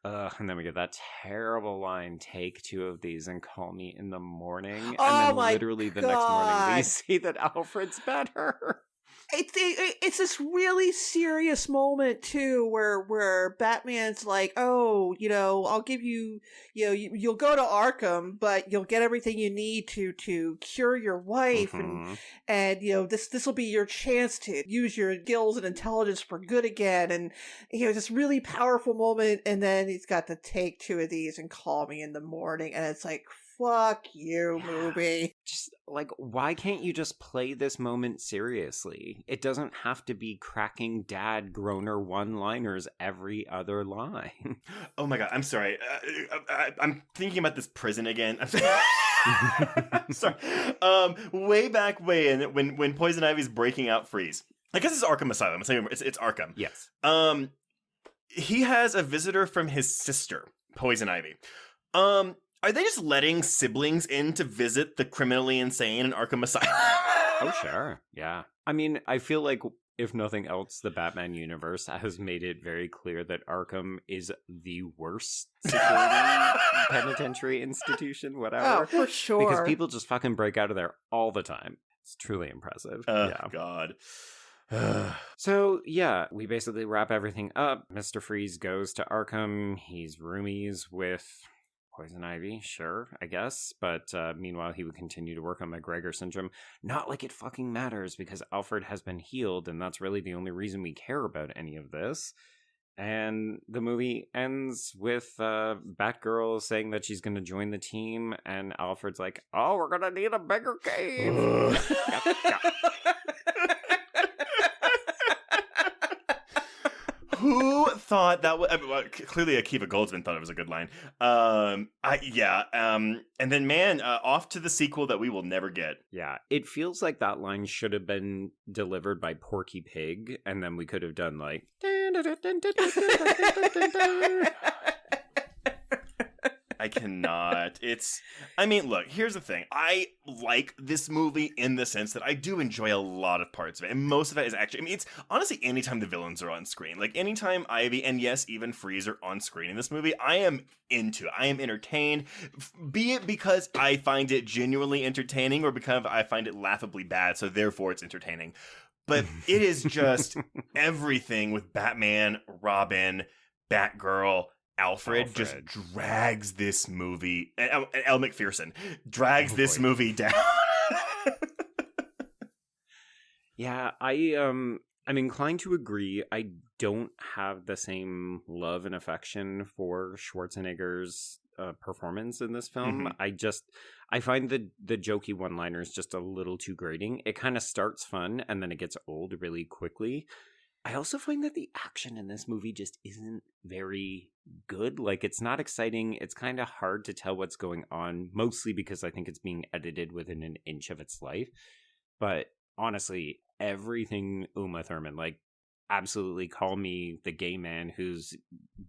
And then we get that terrible line, take 2 of these and call me in the morning. And Oh then my literally the God. next morning we see that Alfred's better. It's this really serious moment too, where Batman's like, oh, I'll give you, you'll go to Arkham, but you'll get everything you need to cure your wife, Mm-hmm. and this will be your chance to use your skills and intelligence for good again, and this really powerful moment, and then he's got to take 2 of these and call me in the morning, and it's like, fuck you, movie. Just like, why can't you just play this moment seriously? It doesn't have to be cracking dad groaner one-liners every other line. Oh my God, I'm sorry. I'm thinking about this prison again. I'm sorry. Way back when Poison Ivy's breaking out Freeze. I guess it's Arkham Asylum. It's Arkham. Yes. He has a visitor from his sister, Poison Ivy. Are they just letting siblings in to visit the criminally insane in Arkham Asylum? Oh, sure. Yeah. I mean, I feel like, if nothing else, the Batman universe has made it very clear that Arkham is the worst security penitentiary institution, whatever. Oh, for sure. Because people just fucking break out of there all the time. It's truly impressive. Oh, God. So, yeah, we basically wrap everything up. Mr. Freeze goes to Arkham. He's roomies with Poison Ivy, sure, I guess. But meanwhile, he would continue to work on McGregor syndrome. Not like it fucking matters, because Alfred has been healed, and that's really the only reason we care about any of this. And the movie ends with Batgirl saying that she's going to join the team, and Alfred's like, oh, we're going to need a bigger cave. Yep. Who thought that was... clearly Akiva Goldsman thought it was a good line. And then, man, off to the sequel that we will never get. Yeah, it feels like that line should have been delivered by Porky Pig, and then we could have done like... I cannot. Look, here's the thing. I like this movie in the sense that I do enjoy a lot of parts of it. And most of it is actually, it's honestly anytime the villains are on screen. Like anytime Ivy and yes, even Freeze are on screen in this movie, I am into it. I am entertained. Be it because I find it genuinely entertaining or because I find it laughably bad. So therefore it's entertaining. But it is just everything with Batman, Robin, Batgirl, Alfred just drags this movie, and Elle McPherson drags this movie down. Yeah, I'm inclined to agree. I don't have the same love and affection for Schwarzenegger's performance in this film. Mm-hmm. I find the jokey one-liners just a little too grating. It kind of starts fun, and then it gets old really quickly. I also find that the action in this movie just isn't very good. Like, it's not exciting. It's kind of hard to tell what's going on, mostly because I think it's being edited within an inch of its life. But honestly, everything Uma Thurman, like, absolutely call me the gay man who's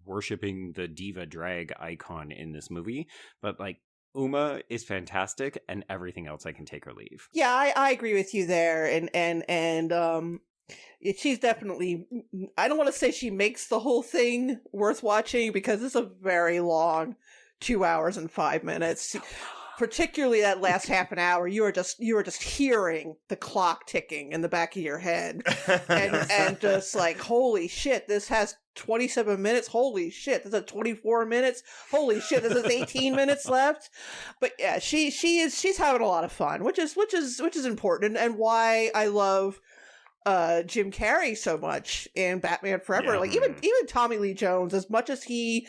worshiping the diva drag icon in this movie. But, like, Uma is fantastic, and everything else I can take or leave. Yeah, I agree with you there. And she's definitely, I don't want to say she makes the whole thing worth watching because it's a very long 2 hours and 5 minutes. particularly that last half an hour, you are just hearing the clock ticking in the back of your head, and just like, holy shit, this has 27 minutes. Holy shit, this is 24 minutes. Holy shit, this is 18 minutes left. But yeah, she's having a lot of fun, which is important, and why I love Jim Carrey so much in Batman Forever. Like even Tommy Lee Jones, as much as he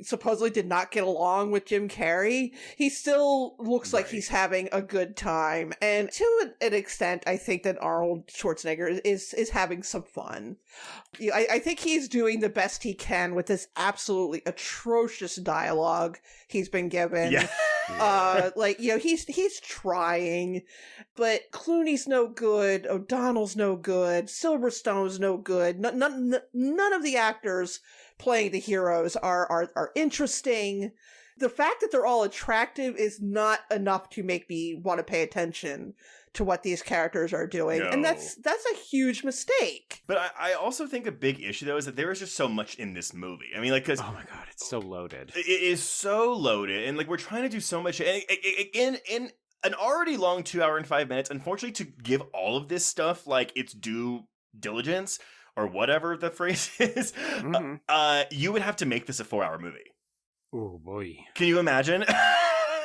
supposedly did not get along with Jim Carrey, he still looks like he's having a good time. And to an extent, I think that Arnold Schwarzenegger is having some fun. I think he's doing the best he can with this absolutely atrocious dialogue he's been given. He's trying, but Clooney's no good, O'Donnell's no good, Silverstone's no good. None of the actors playing the heroes are interesting. The fact that they're all attractive is not enough to make me want to pay attention to what these characters are doing. No. And that's a huge mistake. But I also think a big issue, though, is that there is just so much in this movie. I mean, like, because... Oh my god, it's so loaded. It is so loaded, and, like, we're trying to do so much... And in an already long 2 hour and 5 minutes, unfortunately, to give all of this stuff, like, its due diligence, or whatever the phrase is, you would have to make this a 4 hour movie. Oh, boy. Can you imagine?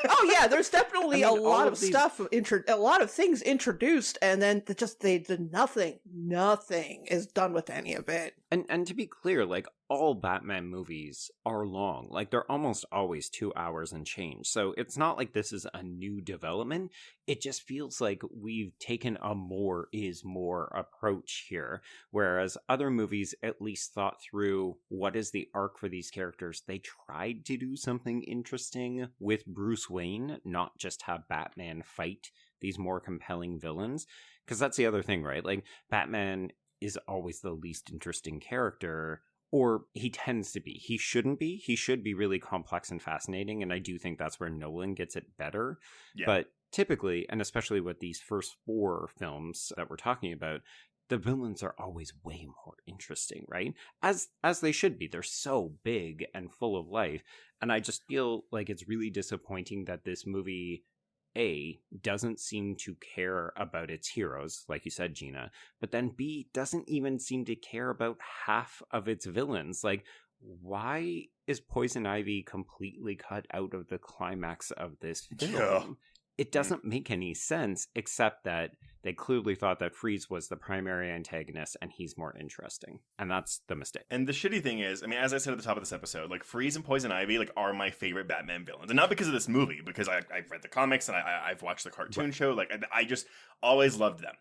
Oh yeah, there's definitely a lot of stuff, a lot of things introduced, and then nothing is done with any of it. And to be clear, like, all Batman movies are long. Like, they're almost always 2 hours and change. So it's not like this is a new development. It just feels like we've taken a more is more approach here. Whereas other movies at least thought through what is the arc for these characters. They tried to do something interesting with Bruce Wayne, not just have Batman fight these more compelling villains. Because that's the other thing, right? Like, Batman is always the least interesting character, or he tends to be. He shouldn't be. He should be really complex and fascinating, and I do think that's where Nolan gets it better. Yeah. But typically, and especially with these first 4 films that we're talking about, the villains are always way more interesting, right? As they should be. They're so big and full of life, and I just feel like it's really disappointing that this movie... A, doesn't seem to care about its heroes, like you said, Gina, but then B, doesn't even seem to care about half of its villains. Like, why is Poison Ivy completely cut out of the climax of this film? Yeah. It doesn't make any sense, except that they clearly thought that Freeze was the primary antagonist and he's more interesting. And that's the mistake. And the shitty thing is, I mean, as I said at the top of this episode, like, Freeze and Poison Ivy, like, are my favorite Batman villains. And not because of this movie, because I've read the comics and I've watched the cartoon show. Like, I just always loved them.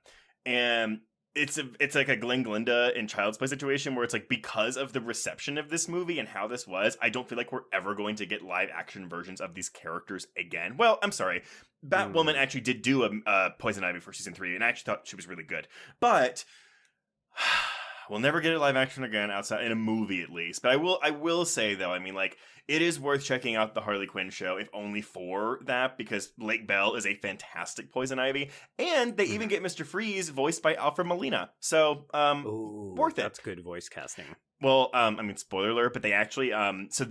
And it's like a Glenn Glinda in Child's Play situation where it's like, because of the reception of this movie and how this was, I don't feel like we're ever going to get live action versions of these characters again. Well, I'm sorry. Batwoman actually did do a Poison Ivy for season 3, and I actually thought she was really good. But we'll never get a live action again outside in a movie, at least. But I will say, though, I mean, like, it is worth checking out the Harley Quinn show, if only for that, because Lake Bell is a fantastic Poison Ivy, and they even get Mr. Freeze voiced by Alfred Molina. So, worth it. That's good voice casting. Well, I mean, spoiler alert, but they actually, so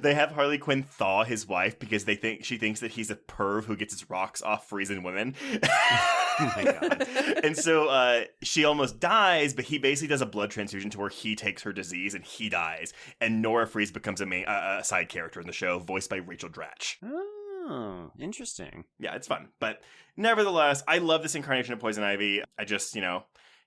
they have Harley Quinn thaw his wife because she thinks that he's a perv who gets his rocks off freezing women. Oh my god. And so she almost dies, but he basically does a blood transfusion to where he takes her disease and he dies. And Nora Freeze becomes a side character in the show, voiced by Rachel Dratch. Oh, interesting. Yeah, it's fun. But nevertheless, I love this incarnation of Poison Ivy. I just,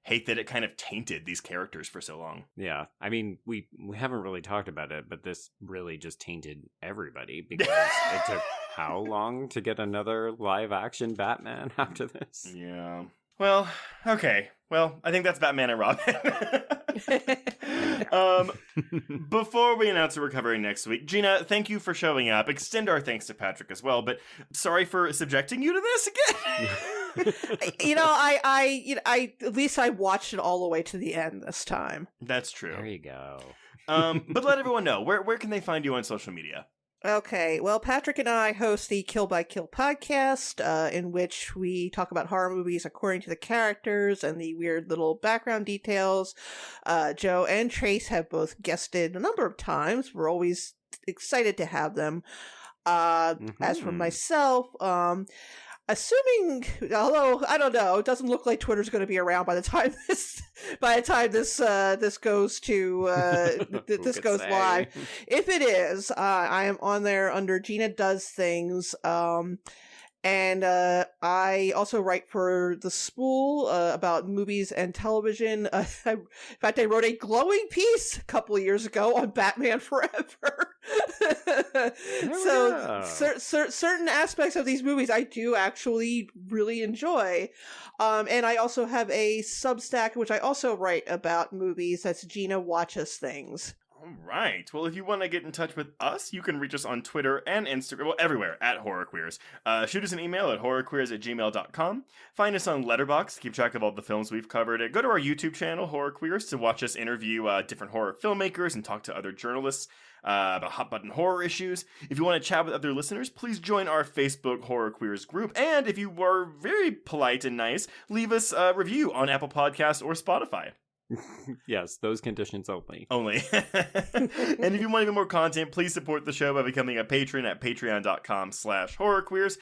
hate that it kind of tainted these characters for so long. Yeah, I mean, we haven't really talked about it, but this really just tainted everybody because it took how long to get another live action Batman after this? Yeah. Well, okay. Well, I think that's Batman and Robin. Before we announce what we're covering next week, Gina, thank you for showing up. Extend our thanks to Patrick as well, but sorry for subjecting you to this again. I at least I watched it all the way to the end this time. That's true. There you go. But let everyone know, where can they find you on social media? Okay, well, Patrick and I host the Kill by Kill podcast, in which we talk about horror movies according to the characters and the weird little background details. Joe and Trace have both guested a number of times. We're always excited to have them. As for myself, assuming, although I don't know, it doesn't look like Twitter's going to be around by the time this goes to this goes live. If it is, I am on there under Gena Does Things. And I also write for The Spool about movies and television. In fact, I wrote a glowing piece a couple of years ago on Batman Forever. Certain aspects of these movies I do actually really enjoy. And I also have a Substack, which I also write about movies. That's Gena Watches Things. All right. Well, if you want to get in touch with us, you can reach us on Twitter and Instagram, well, everywhere, at HorrorQueers. Shoot us an email at horrorqueers@gmail.com. Find us on Letterboxd to keep track of all the films we've covered. Go to our YouTube channel, HorrorQueers, to watch us interview different horror filmmakers and talk to other journalists about hot-button horror issues. If you want to chat with other listeners, please join our Facebook HorrorQueers group. And if you were very polite and nice, leave us a review on Apple Podcasts or Spotify. Yes, those conditions only. And if you want even more content, please support the show by becoming a patron at patreon.com/horrorqueers.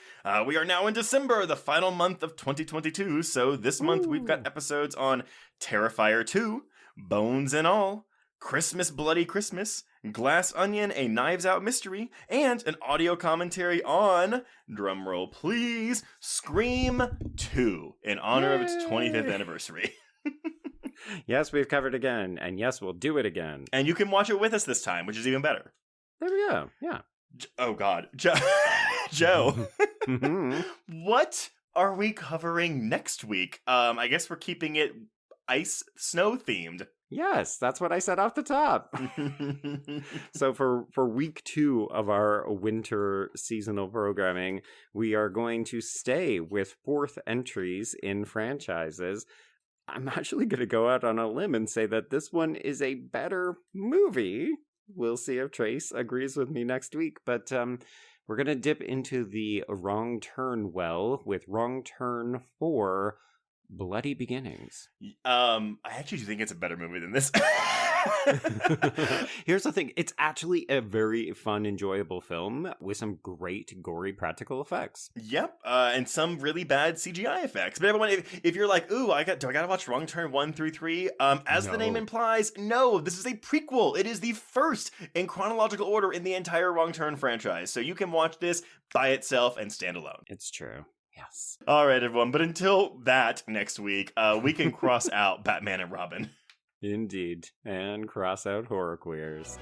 We are now in December, the final month of 2022. So this month we've got episodes on Terrifier 2, Bones and All, Christmas Bloody Christmas, Glass Onion, A Knives Out Mystery, and an audio commentary on, drumroll please, Scream 2, in honor of its 25th anniversary. Yes, we've covered again, and yes, we'll do it again. And you can watch it with us this time, which is even better. There we go, yeah. Oh, God. Joe, what are we covering next week? I guess we're keeping it snow themed. Yes, that's what I said off the top. So for week 2 of our winter seasonal programming, we are going to stay with 4th entries in franchises. I'm actually going to go out on a limb and say that this one is a better movie. We'll see if Trace agrees with me next week, but we're going to dip into the Wrong Turn well with Wrong Turn 4, Bloody Beginnings. I actually think it's a better movie than this. Here's the thing. It's actually a very fun, enjoyable film with some great, gory practical effects. Yep, and some really bad CGI effects. But everyone, if you're like, ooh, do I gotta watch Wrong Turn 1 through 3? As the name implies, no, this is a prequel. It is the first in chronological order in the entire Wrong Turn franchise. So you can watch this by itself and stand alone. It's true. Yes. All right, everyone. But until that next week, we can cross out Batman and Robin. Indeed. And cross out Horror Queers.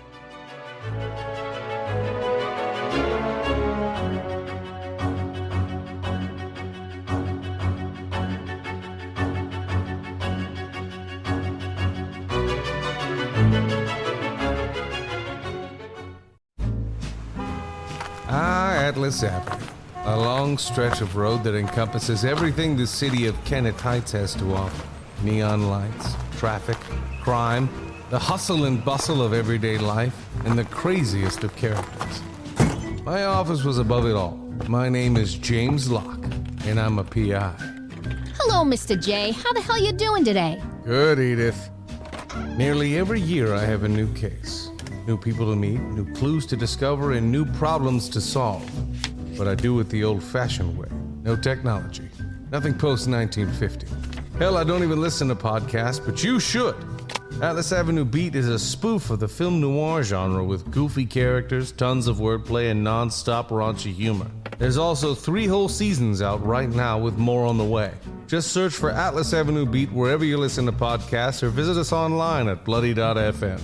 Atlas Avenue, a long stretch of road that encompasses everything the city of Kennett Heights has to offer. Neon lights, traffic, crime, the hustle and bustle of everyday life, and the craziest of characters. My office was above it all. My name is James Locke, and I'm a PI. Hello, Mr. J. How the hell you doing today? Good, Edith. Nearly every year I have a new case. New people to meet, new clues to discover, and new problems to solve. But I do it the old-fashioned way. No technology. Nothing post-1950. Hell, I don't even listen to podcasts, but you should. Atlas Avenue Beat is a spoof of the film noir genre with goofy characters, tons of wordplay, and non-stop raunchy humor. There's also 3 whole seasons out right now with more on the way. Just search for Atlas Avenue Beat wherever you listen to podcasts or visit us online at bloody.fm.